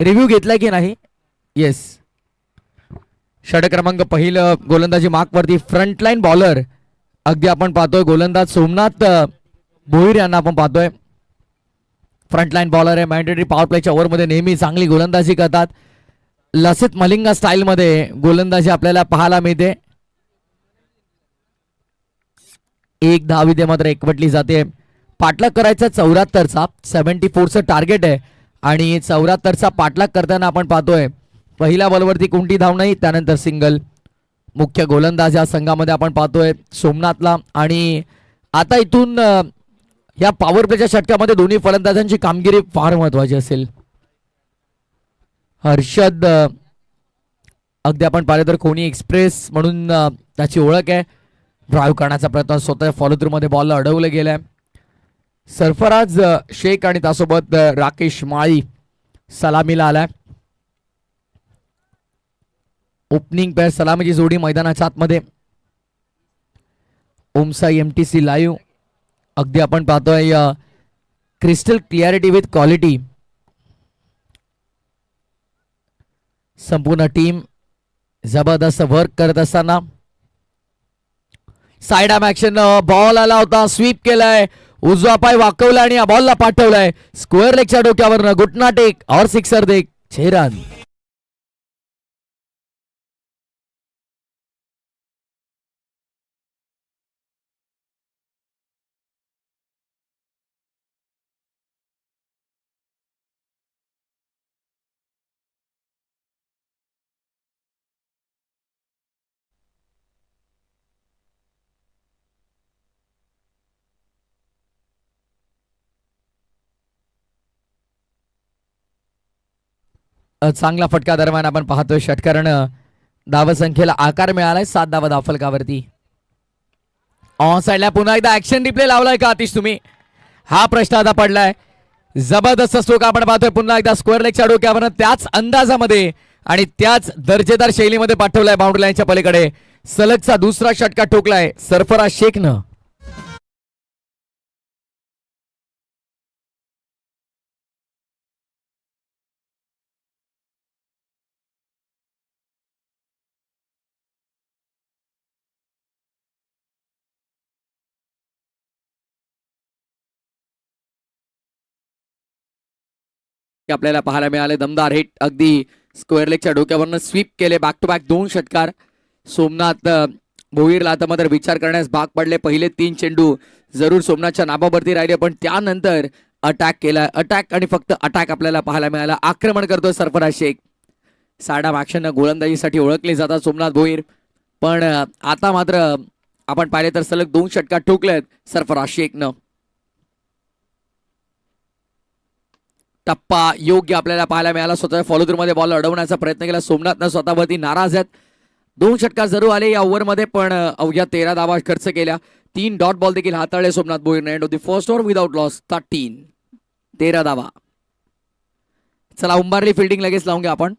रिव्ह्यू घेतलाय की नाही? येस. षटक क्रमांक पहिलं गोलंदाजी मार्कवरती फ्रंटलाईन बॉलर अगदी आपण पाहतोय गोलंदाज सोमनाथ भोईर यांना आपण पाहतोय. फ्रंटलाईन बॉलर आहे. मॅन्डेटरी पॉवर प्लेच्या ओव्हरमध्ये नेहमी चांगली गोलंदाजी करतात. लसित मलिंगा स्टाईल मध्ये गोलंदाजी आपल्याला पाहायला मिळते. एक धाव मात्र एकवटली जाते. पाठलाग करायचा 74चा 74चं टार्गेट आहे आणि 74चा पाठलाग करताना आपण पाहतोय पहिल्या बॉलवरती कोणती धाव नाही, त्यानंतर सिंगल. मुख्य गोलंदाज या संघामध्ये आपण पाहतोय सोमनाथला. आणि आता इथून या पॉवर प्लेच्या षटकामध्ये दोन्ही फलंदाजांची कामगिरी फार महत्वाची असेल. हर्षद अगदी आपण पाहिलं तर कोणी एक्सप्रेस म्हणून त्याची ओळख आहे. ड्राईव्ह करण्याचा प्रयत्न स्वतः फॉलो थ्रू मध्ये बॉल अडवलं गेलाय. सरफराज शेख आणि त्यासोबत राकेश माळी सलामीला आलाय. ओपनिंग पेअर सलामीची जोडी मैदानाच्या आतमध्ये. ओमसाई MTC लाईव्ह अगदी आपण पाहतोय क्रिस्टल क्लिअरिटी विथ क्वालिटी. संपूर्ण टीम जबरदस्त वर्क करत असताना साइड आर्म ऍक्शन. बॉल आला होता, स्वीप केलाय, उजवा पाय वाकवला आणि या बॉलला पाठवलाय स्क्वेअर लेगच्या डोक्यावर. घुटना टेक और सिक्सर देख 6 रन. चांगला फटका दरम्यान आपण पाहतोय षटकारानं धावसंख्येला आकार मिळालाय. 7 धावा धावफलकावरती. ऑन साइडला पुन्हा एकदा ऍक्शन रिप्ले लावलाय का आतिश तुम्ही? हा प्रश्न आता पडलाय. जबरदस्त स्ट्रोक आपण पाहतोय पुन्हा एकदा स्क्वेअर लेगच्या डोक्यावर त्याच अंदाजामध्ये आणि त्याच दर्जेदार शैलीमध्ये पाठवलाय बाउंड्री लाईनच्या पलीकडे. सलगचा दुसरा षटका ठोकलाय सरफराज शेखनं. आपल्याला पाहायला मिळाले. दमदार हिट अगदी स्क्वेअर लेगच्या डोक्यावरनं स्वीप केले. बॅक टू बॅक 2 षटकार. सोमनाथ भोईरला आता मात्र विचार करण्यास भाग पडले. पहिले 3 चेंडू जरूर सोमनाथच्या नाबावरती राहिले, पण त्यानंतर अटॅक केला. अटॅक आणि फक्त अटॅक आपल्याला पाहायला मिळाला. आक्रमण करतोय सरफराज शेख. साडा ॲक्शन गोलंदाजीसाठी ओळखले जातात सोमनाथ भोईर, पण आता मात्र आपण पाहिले तर सलग 2 षटकार ठोकलेत सरफराज शेखनं. टप्पा योग्य आपल्याला पाहायला मिळाला. स्वतःच्या फॉलो थ्रू मध्ये बॉल अडवण्याचा प्रयत्न केला सोमनाथनं. स्वतःवरती नाराज आहेत. 2 षटकार जरूर आले या ओव्हरमध्ये, पण अवघ्या 13 धावा खर्च केल्या. 3 डॉट बॉल देखील हाताळले सोमनाथ भोईरने. End of the first over without loss 13 धावा. चला उंबारली फिल्डिंग लगेच लावून घ्या आपण.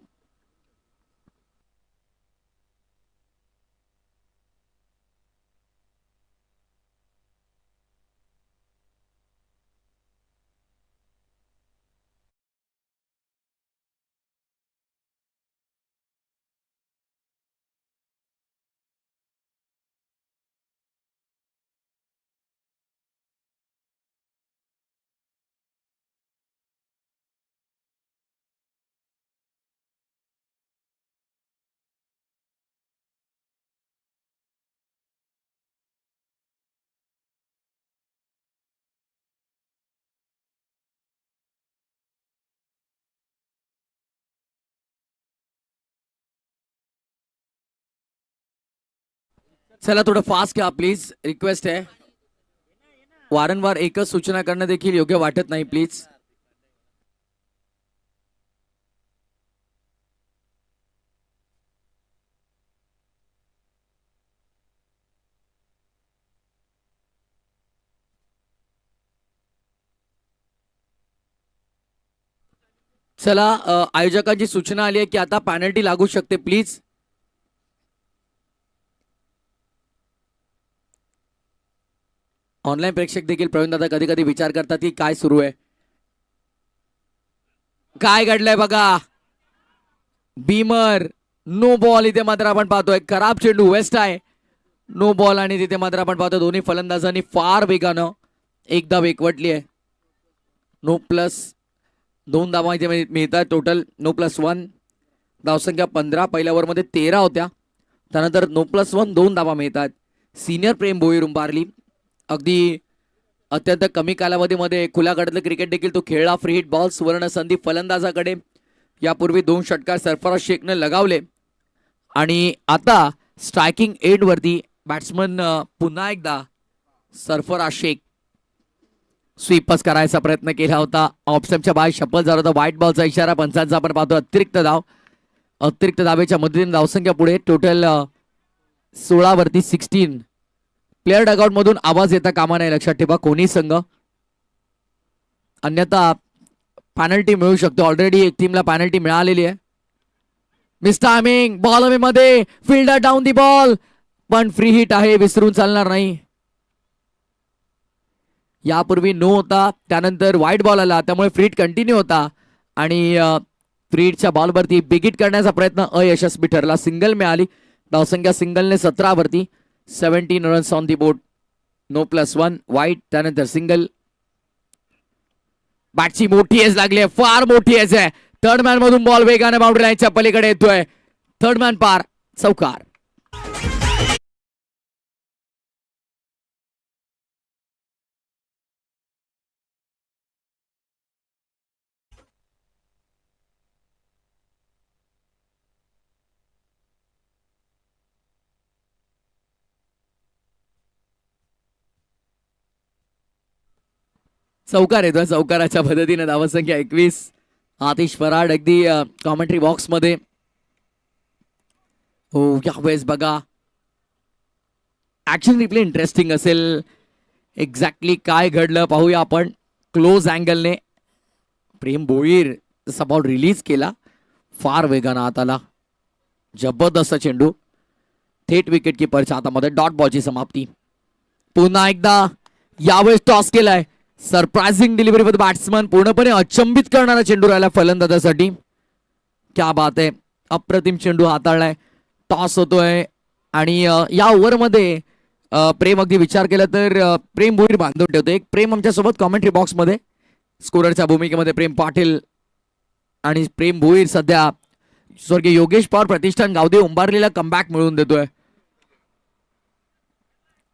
चला थोडं फास्ट घ्या प्लीज, रिक्वेस्ट आहे. वारंवार एकच सूचना करणं देखील योग्य वाटत नाही प्लीज. चला आयोजकांची सूचना आली आहे की आता पॅनल्टी लागू शकते प्लीज. ऑनलाईन प्रेक्षक देखील प्रवीण दादा कधी कधी विचार करतात की काय सुरू आहे, काय घडलंय बघा. Beamer no ball. इथे मात्र आपण पाहतोय खराब चेंडू वेस्ट आहे. नो बॉल आणि तिथे मात्र आपण पाहतो दोन्ही फलंदाजांनी फार वेगानं एक धाव एकवटली आहे. नो प्लस 2 धावा इथे मिळतात टोटल. नो प्लस 1 धावसंख्या 15. पहिल्या ओव्हरमध्ये 13 होत्या. त्यानंतर नो प्लस 1 2 धावा मिळतात. सिनियर प्रेम भोईर उंबारली. अगदी अत्यंत कमी कालावधीमध्ये खुल्या गटातलं क्रिकेट देखील तो खेळला. फ्री हिट बॉल सुवर्ण संधी फलंदाजाकडे. यापूर्वी 2 षटकार सरफराज शेखने लगावले आणि आता स्ट्रायकिंग एंड वरती बॅट्समन पुन्हा एकदा सरफराज शेख स्वीपच करायचा प्रयत्न केला होता. ऑप्शनच्या बाहेर शपल झाला होता. व्हाईट बॉलचा इशारा पंचांचा आपण पाहतो. अतिरिक्त धावेच्या मदतीने धावसंख्या पुढे टोटल 16 वरती 16. प्लेअर डगआउट मधून आवाज येता कामा नाही, लक्षात ठेवा कोणी संघ, अन्यथा पॅनल्टी मिळू शकतो. ऑलरेडी एक टीमला पॅनल्टी मिळालेली आहे. मिस टायमिंग बॉल मध्ये फिल्डर डाऊन दी बॉल, पण फ्री हिट आहे, विसरून चालणार नाही. यापूर्वी नो होता, त्यानंतर व्हाईट बॉल आला, त्यामुळे फ्री हिट कंटिन्यू होता आणि फ्री हिटच्या बॉलवरती बिग हिट करण्याचा प्रयत्न अयशस्वी ठरला. सिंगल मिळाली. धावसंख्या सिंगलने 17 वरती 17 runs on the board. No plus 1 wide, त्यानंतर सिंगल. बॅटची मोठी एज लागली आहे, फार मोठी एज आहे. थर्ड मॅन मधून बॉल वेगाने बाउंड्री लाईनच्या पलीकडे येतोय. थर्ड मॅन पार, चौकार. चौकार येतोय. चौकाराच्या पद्धतीने धावसंख्या 21. आतिश फराड अगदी कॉमेंट्री बॉक्स मध्ये. हो यावेळेस बघा ऍक्शन रिप्ले इंटरेस्टिंग असेल. एक्झॅक्टली काय घडलं पाहूया आपण क्लोज अँगलने. प्रेम भोईर जसा बॉल रिलीज केला, फार वेगानं आत आला. जबरदस्त चेंडू थेट विकेट किपरच्या हातामध्ये. डॉट बॉलची समाप्ती. पुन्हा एकदा यावेळेस टॉस केलाय. Surprising delivery with batsman. पूर्णपणे अचंबित करणारा चेंडू राहिला फलंदाजासाठी. क्या बात आहे, अप्रतिम चेंडू हाताळलाय. टॉस होतोय आणि या ओव्हरमध्ये प्रेम अगदी विचार केला तर प्रेम भोईर बांधून ठेवतो. एक प्रेम आमच्यासोबत कॉमेंट्री बॉक्समध्ये स्कोररच्या भूमिकेमध्ये. प्रेम पाटील आणि प्रेम भोईर सध्या स्वर्गीय योगेश पवार प्रतिष्ठान गावदे उंबारलेला कमबॅक मिळवून देतोय.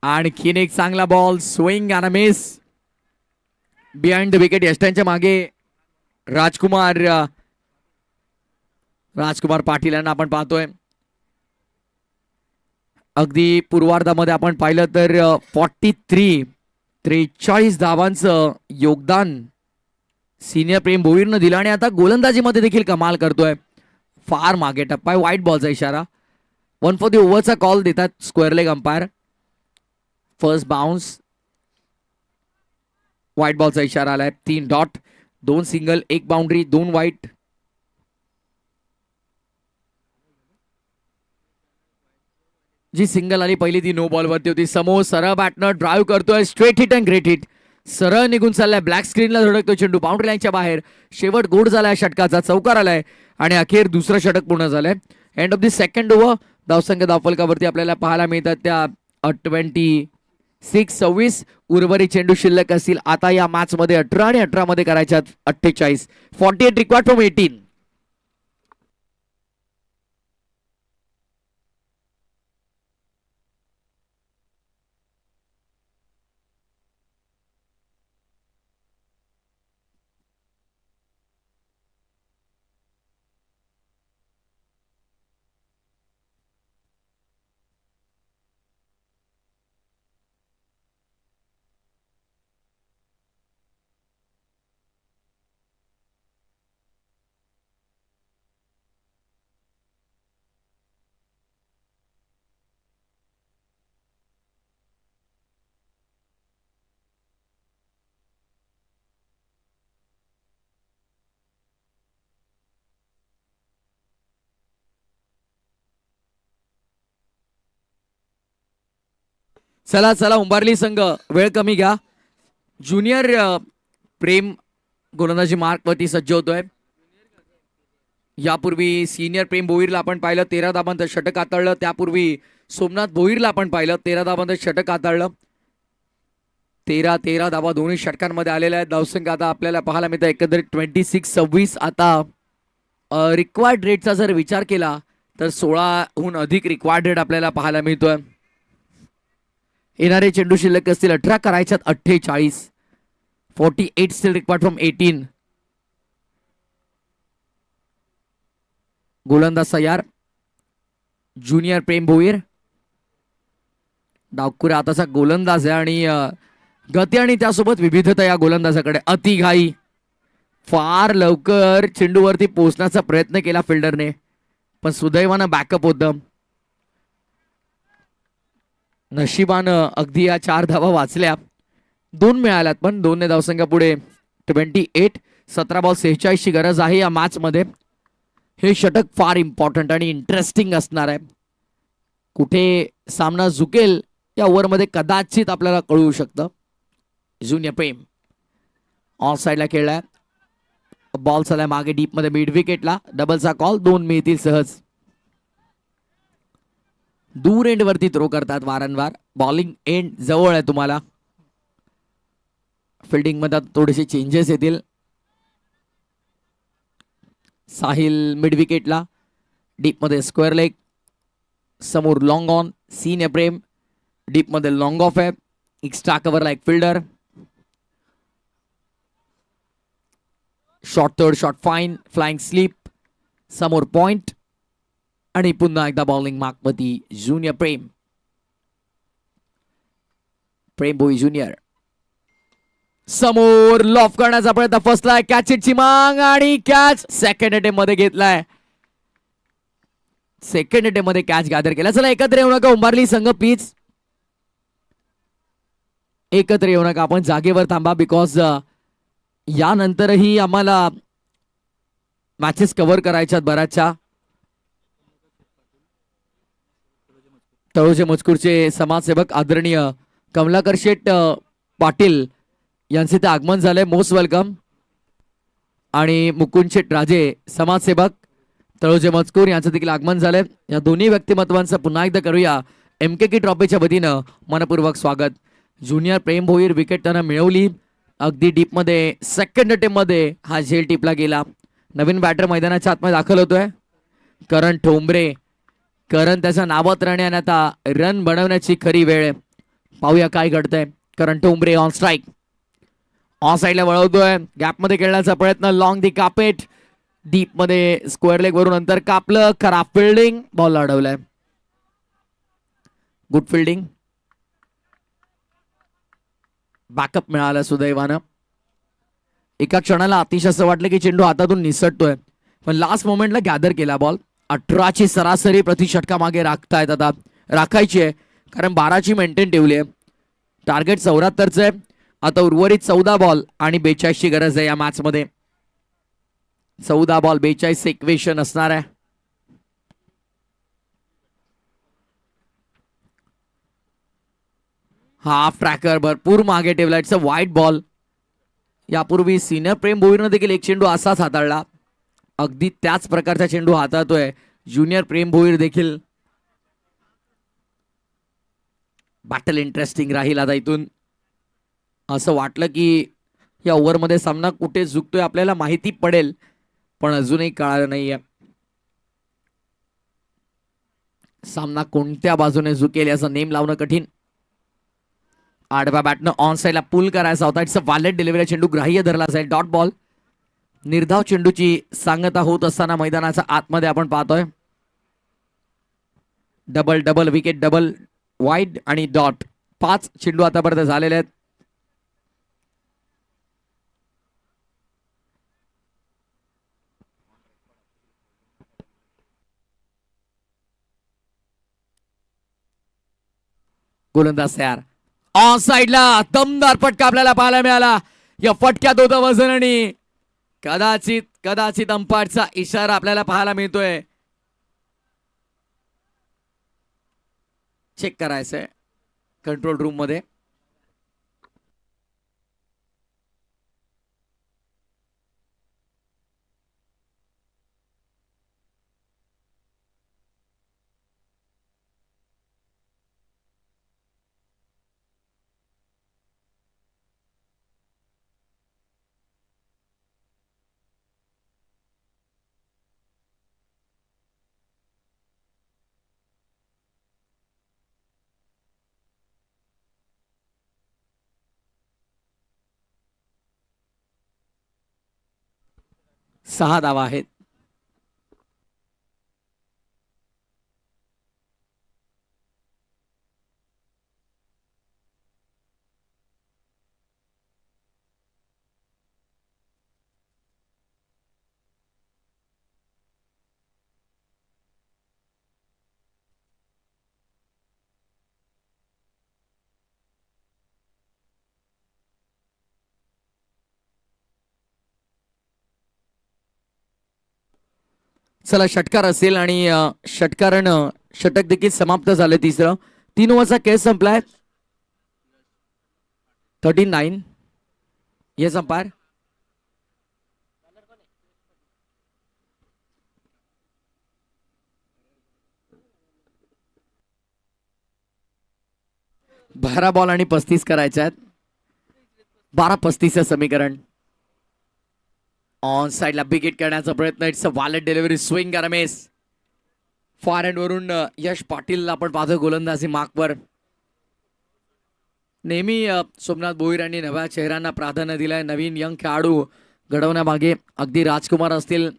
आणखीन एक चांगला ball, swing and miss behind the wicket. यष्टांच्या मागे राजकुमार पाटील यांना आपण पाहतोय. अगदी पूर्वार्धामध्ये आपण पाहिलं तर 43 धावांचं योगदान सिनियर प्रेम भोईरनं दिलं आणि आता गोलंदाजीमध्ये देखील कमाल करतोय. फार मागे टप्पा आहे. वाईट बॉलचा इशारा. 1 फॉर द ओव्हरचा कॉल देतात square leg umpire. First bounce. White बॉलचा इशारा आलाय. 3 डॉट, 2 सिंगल, 1 बाउंड्री, 2 वाईट. जी सिंगल आली पहिली ती नो बॉल वरती होती. समोर सरळ बॅटनर ड्राईव्ह करतोय. Straight hit and great hit. सरळ निघून चाललाय. ब्लॅक स्क्रीनला धडकतो चेंडू बाउंड्री लाईनच्या बाहेर. शेवट गोड झालाय षटकाचा. चौकार आलाय आणि अखेर दुसरं षटक पूर्ण झालंय. End of the second over. धावसंख्या धावफलकावरती आपल्याला पाहायला मिळतात त्या 26 उर्वरित चेंडू शिल्लक असतील आता या मॅच मध्ये. 18 आणि 18 मध्ये करायच्यात 48. 48 रिक्वायर्ड फ्रॉम 18. चला चला उंबारली संघ वेळ कमी घ्या. ज्युनियर प्रेम गोलंदाजी मार्क वरती सज्ज होतोय. यापूर्वी सिनियर प्रेम भोईरला आपण पाहिलं 13 धावांचं षटक हाताळलं. त्यापूर्वी सोमनाथ भोईरला आपण पाहिलं 13 धावांचं षटक हाताळलं. 13 धावा दोन्ही षटकांमध्ये आलेल्या आहेत. धावसंख्या आता आपल्याला पाहायला मिळतं एकंदरीत 26-26. आता रिक्वायर्ड रेटचा जर विचार केला तर 16हून अधिक रिक्वायर्ड रेट आपल्याला पाहायला मिळतोय. येणारे चेंडू शिल्लक असतील 18, करायच्यात 48. 48 स्टिल रिक्वायर्ड फ्रॉम 18. गोलंदाज तयार ज्युनियर प्रेम भोईर. डावखुरा आताचा गोलंदाज आहे आणि गती आणि त्यासोबत विविधता या गोलंदाजाकडे. अतिघाई. फार लवकर चेंडूवरती पोहोचण्याचा प्रयत्न केला फिल्डरने पण सुदैवानं बॅकअप होतं. नशिबानं अगदी या 4 धावा वाचल्या. 2 मिळाल्यात पण 2 ने धावसंख्या पुढे 28. 17 बॉल 46 ची गरज आहे या मॅच मध्ये. हे षटक फार इम्पॉर्टंट आणि इंटरेस्टिंग असणार आहे. कुठे सामना झुकेल या ओव्हरमध्ये कदाचित आपल्याला कळू शकतं. ज्युनियर प्रेम ऑफ साईडला खेळलाय. बॉल चाललाय मागे डीप मध्ये मिड विकेटला. डबलचा कॉल. 2 मिळतील सहज. दूर एंड वरती थ्रो करतात वारंवार. बॉलिंग एंड जवळ आहे तुम्हाला. फिल्डिंग मध्ये थोडेसे चेंजेस येतील. साहिल मिड विकेटला. डीप मध्ये स्क्वेअर लेग. समोर long on. Senior Prem deep मध्ये लॉंग ऑफ आहे. एक्स्ट्रा कव्हरला एक fielder. Short third, short fine, flying sleep. समोर पॉइंट आणि पुन्हा एकदा बॉलिंग मार्कवरती ज्युनियर प्रेम. प्रेम भोई ज्युनियर समोर लॉफ करण्याचा प्रयत्न. फसलाय. कॅच ची मांग आणि कॅच सेकंड अटेम्प्ट मध्ये घेतलाय. सेकंड अटेम्प्ट मध्ये कॅच गॅदर केला. चला एकत्र येऊ नका उंबारली संघ प्लीज. एकत्र येऊ नका. आपण जागेवर थांबा बिकॉज यानंतरही आम्हाला मॅचेस कव्हर करायच्यात बऱ्याचशा. तळोजे मजकूरचे समाजसेवक आदरणीय कमलाकर शेठ पाटील यांचे ते आगमन झालंय. Most welcome. आणि मुकुंद शेठ राजे समाजसेवक तळोजे मजकूर यांचं देखील आगमन झालंय. या दोन्ही व्यक्तिमत्वांचं पुन्हा एकदा करूया MKK ट्रॉफीच्या वतीनं मनपूर्वक स्वागत. ज्युनियर प्रेम भोईर विकेट त्यानं मिळवली. अगदी डीप मध्ये सेकंड अटेम्प्ट मध्ये हा झेल टिपला गेला. नवीन बॅटर मैदानाच्या आतमध्ये दाखल होतोय. करण ठोंबरे. करण त्याचं नावत राहणे आणि आता रन बनवण्याची खरी वेळ आहे. पाहूया काय घडतंय. Karan Thombre on strike. On साईडला वळवतोय. गॅपमध्ये खेळण्याचा प्रयत्न. Long the carpet. डीप मध्ये स्क्वेअर लेग वरून अंतर कापलं. खराब फिल्डिंग. बॉल अडवलाय. Good fielding. बॅकअप मिळाला सुदैवानं. एका क्षणाला अतिशय असं वाटलं की चेंडू हातातून निसटतोय, पण लास्ट मोमेंटला गॅदर केला बॉल. 18ची सरासरी प्रति षटका मागे राखतायत. आता राखायची आहे कारण 12ची मेंटेन ठेवली आहे. टार्गेट 74चं आहे. आता उर्वरित 14 बॉल आणि 42ची गरज आहे या मॅच मध्ये. 14 बॉल 42 इक्वेशन असणार आहे. हाफ ट्रॅकर भरपूर मागे ठेवला. इट्स अ वाईट बॉल. यापूर्वी सिनियर प्रेम भोईरनं देखील एक चेंडू असाच हाताळला. अगदी त्याच प्रकारचा चेंडू हाताळतोय ज्युनियर प्रेम भोईर देखील. बॅटल इंटरेस्टिंग राहील. आता इथून असं वाटलं की या ओव्हरमध्ये सामना कुठे झुकतोय आपल्याला माहिती पडेल, पण अजूनही कळालं नाहीये सामना कोणत्या बाजूने झुकेल याचा नेम लावणं कठीण. आडव्या बॅटनं ऑन साईडला पुल करायचा होता. It's a wallet delivery. चेंडू ग्राह्य धरला जाईल. Dot ball. निर्धाव चेंडूची सांगता होत असताना मैदानाच्या आतमध्ये आपण पाहतोय double double wicket, double wide आणि डॉट. 5 चेंडू आतापर्यंत झालेले आहेत. गोलंदाज तयार. ऑन साईडला दमदार फटका आपल्याला पाहायला मिळाला. या फटक्यात होतं वजन आणि कदाचित कदाचित अंपायरचा इशारा आपल्याला पाहायला मिळतोय. चेक करायचंय कंट्रोल रूम मध्ये. सहा धावा आहेत. चला षटकार असेल आणि षटकारानं षटक देखील समाप्त झालं. तिसरं 3 ओव्हरचा खेळ संपलाय. 39. Yes umpire. बारा बॉल आणि 35 करायचे आहेत. 12-35 समीकरण. ऑन साइडला बिग करण्याचा प्रयत्न. It's a wallet delivery. Swing Ramesh. For hand वरून यश पाटील आपण पाहतो गोलंदाजी मार्कवर. नेहमी सोमनाथ भोईर यांनी नव्या चेहऱ्यांना प्राधान्य दिलंय. नवीन यंग खेळाडू घडवण्यामागे अगदी राजकुमार असतील,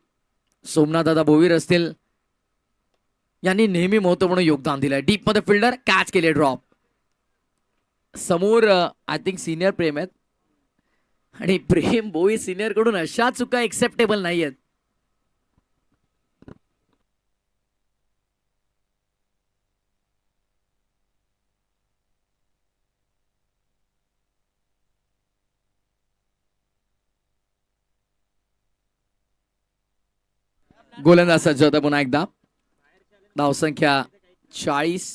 सोमनाथ दादा भोईर असतील, यांनी नेहमी महत्त्वपूर्ण योगदान दिलंय. डीप मध्ये फिल्डर कॅच केले. ड्रॉप. समोर आय थिंक सिनियर प्रेम आहेत आणि प्रेम भोईर सिनियर कडून अशा चुका एक्सेप्टेबल नाही आहेत. गोलंदाज सज्ज होता पुन्हा एकदा. धावसंख्या 40.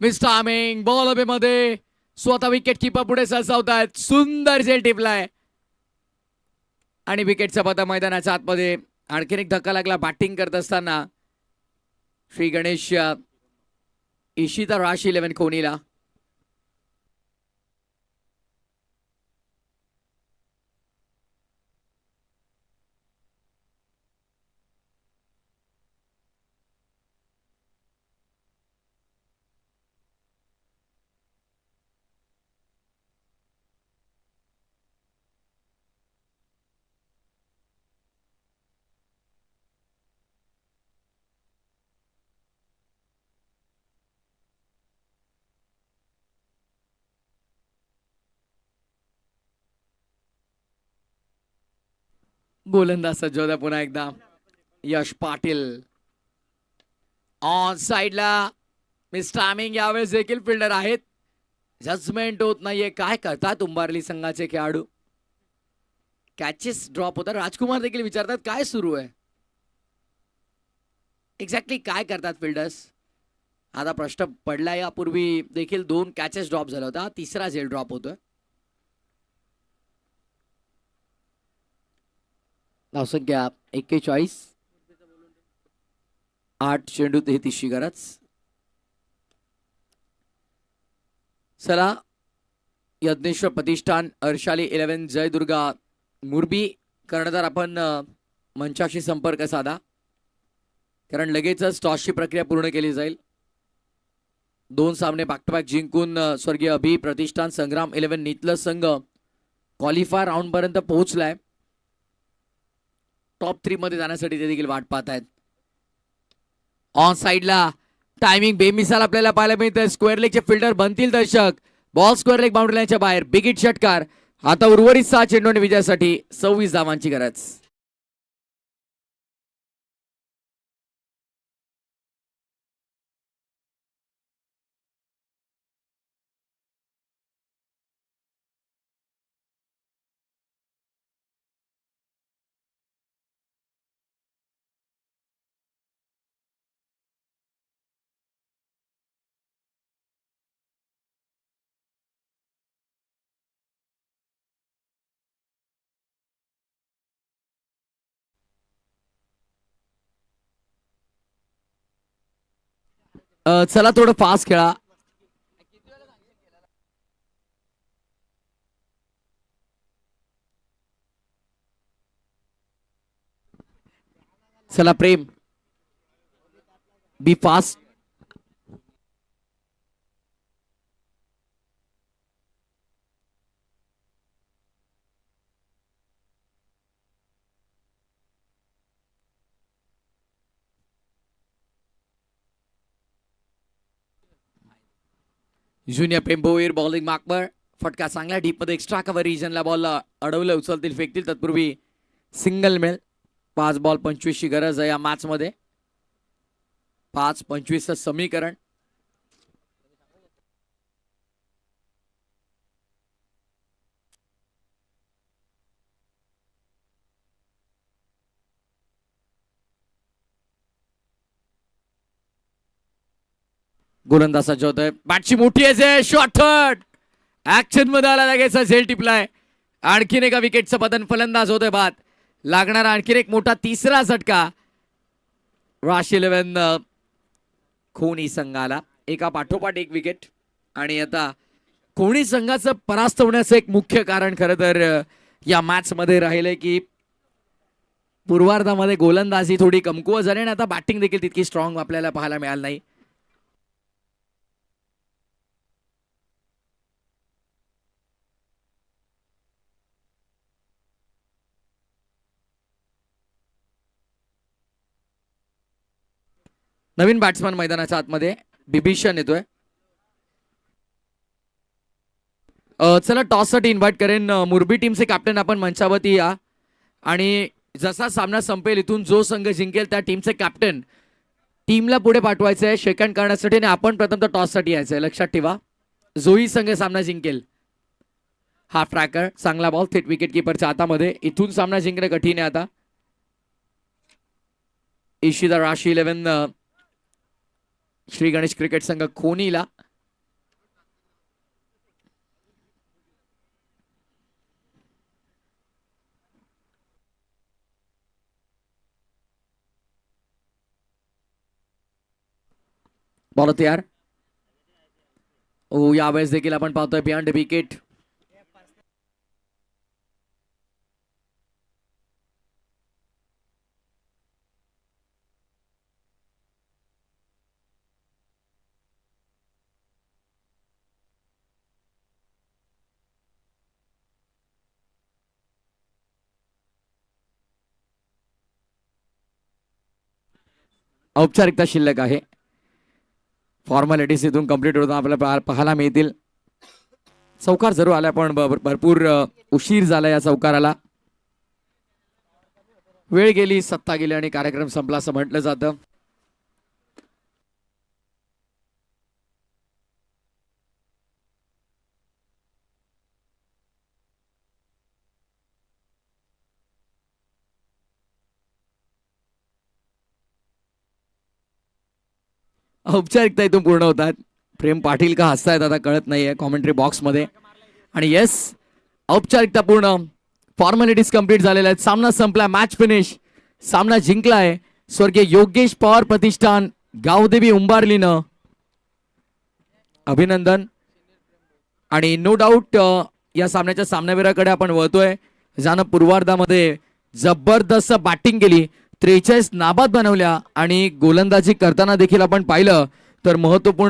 Miss timing. बॉल हवेमध्ये. स्वतः विकेट किपर पुढे सरसावतायत. सुंदर झेल टिपलाय आणि विकेटचा पता मैदानाच्या आतमध्ये. आणखीन एक धक्का लागला बॅटिंग करत असताना श्री गणेश इशिता राशी 11 कोहनीला. गोलंदाज सज्ज होता पुन्हा एकदा यश पाटील. ऑन साइडला मिस टायमिंग यावेळेस देखील फिल्डर आहेत. जजमेंट होत नाहीये. काय करतात उंबारली संघाचे खेळाडू. कॅचेस ड्रॉप होतात. राजकुमार देखील विचारतात काय सुरू आहे. एक्झॅक्टली काय करतात फिल्डर्स. आता प्रश्न पडला. यापूर्वी देखील 2 कॅचेस ड्रॉप झाला होता. तिसरा झेल ड्रॉप होतोय. धावसंख्या 41. 8 चेंडू 33 गरज. चला यज्ञेश्वर प्रतिष्ठान अर्शाली 11 जयदुर्गा मुरबी कर्णधार आपण मंचाशी संपर्क साधा, कारण लगेचच टॉसची प्रक्रिया पूर्ण केली जाईल. 2 सामने बॅक टू बॅक जिंकून स्वर्गीय अभि प्रतिष्ठान संग्राम 11 नीतलं संघ क्वालिफायर राऊंड पर्यंत पोहोचलाय. टॉप 3 मध्ये जाण्यासाठी ते देखील वाट पाहत आहेत. ऑन साइडला टायमिंग बेमिसाल आपल्याला पाहायला मिळतं. स्क्वेअर लेगचे फिल्डर बनतील दर्शक. बॉल स्क्वेअर लेग बाउंड्री लाईनच्या बाहेर. बिग हिट षटकार. आता उर्वरित 6 चेंडूंनी विजयासाठी 26 धावांची गरज. चला थोडं फास्ट खेळा. चला प्रेम बी फास्ट. ज्युनियर पेंबोवीर बॉलिंग मार्कवर. फटका चांगला डीपमध्ये एक्स्ट्रा कव्हर रिजनला बॉल अडवलं. उचलतील फेकतील तत्पूर्वी सिंगल मिळेल. 5 बॉल 25 ची गरज आहे या मॅच मध्ये. 5-25 चं समीकरण. गोलंदाज सज्ज होतोय. बॅटची मोठी आहे. Shot third. ऍक्शन मध्ये आला लगेच झेल टिपलाय. आणखीन एका विकेटचं पतन. फलंदाज होतोय बाद. लागणारा आणखीन एक मोठा तिसरा झटका राशी 11 खोनी संघाला. एका पाठोपाठ एक विकेट. आणि आता खोनी संघाचं परास्त होण्याचं एक मुख्य कारण खरं तर या मॅच मध्ये राहिलंय की पूर्वार्धामध्ये गोलंदाजी थोडी कमकुवत झाली आणि आता बॅटिंग देखील तितकी स्ट्रॉंग आपल्याला पाहायला मिळाली नाही. नवीन बॅट्समन मैदानाच्या आतमध्ये बिभीषण येतोय. चला टॉससाठी इन्व्हाइट करेन मुरबी टीमचे कॅप्टन आपण मंचावरती या. आणि जसा सामना संपेल इथून जो संघ जिंकेल त्या टीमचे कॅप्टन टीमला पुढे पाठवायचं आहे शेकहँड करण्यासाठी आणि आपण प्रथम टॉससाठी यायचं आहे. लक्षात ठेवा जोही संघ सामना जिंकेल. हाफ ट्रॅकर चांगला बॉल थेट विकेट किपरच्या हातामध्ये. इथून सामना जिंकणं कठीण आहे आता. इशिदा राशी 11 श्री गणेश क्रिकेट संघ खोनीला. बॉल तयार. ओ यावेळेस देखील आपण पाहतोय बियॉन्ड विकेट. औपचारिकता शिल्लक आहे. फॉर्मॅलिटीज इथून कम्प्लीट होता आपल्याला पाहायला मिळतील. चौकार जरूर आला पण भरपूर उशीर झाला या चौकाराला. वेळ गेली, सत्ता गेली आणि कार्यक्रम संपला असं म्हटलं जातं. औपचारिकता इथून पूर्ण होतात. प्रेम पाटील का हसतायत आता कळत नाहीये कॉमेंट्री बॉक्समध्ये. आणि येस, औपचारिकता पूर्ण, फॉर्मॅलिटीज कंप्लीट झालेल्या आहेत. सामना संपला, मॅच फिनिश. सामना जिंकलाय स्वर्गीय योगेश पवार प्रतिष्ठान गावदेवी उंबारलीनं. अभिनंदन. आणि नो डाऊट या सामन्याच्या सामनावीराकडे आपण वळतोय, ज्यानं पूर्वार्धामध्ये जबरदस्त बॅटिंग केली, 43 नाबाद बनवल्या आणि गोलंदाजी करताना देखील आपण पाहिलं तर महत्वपूर्ण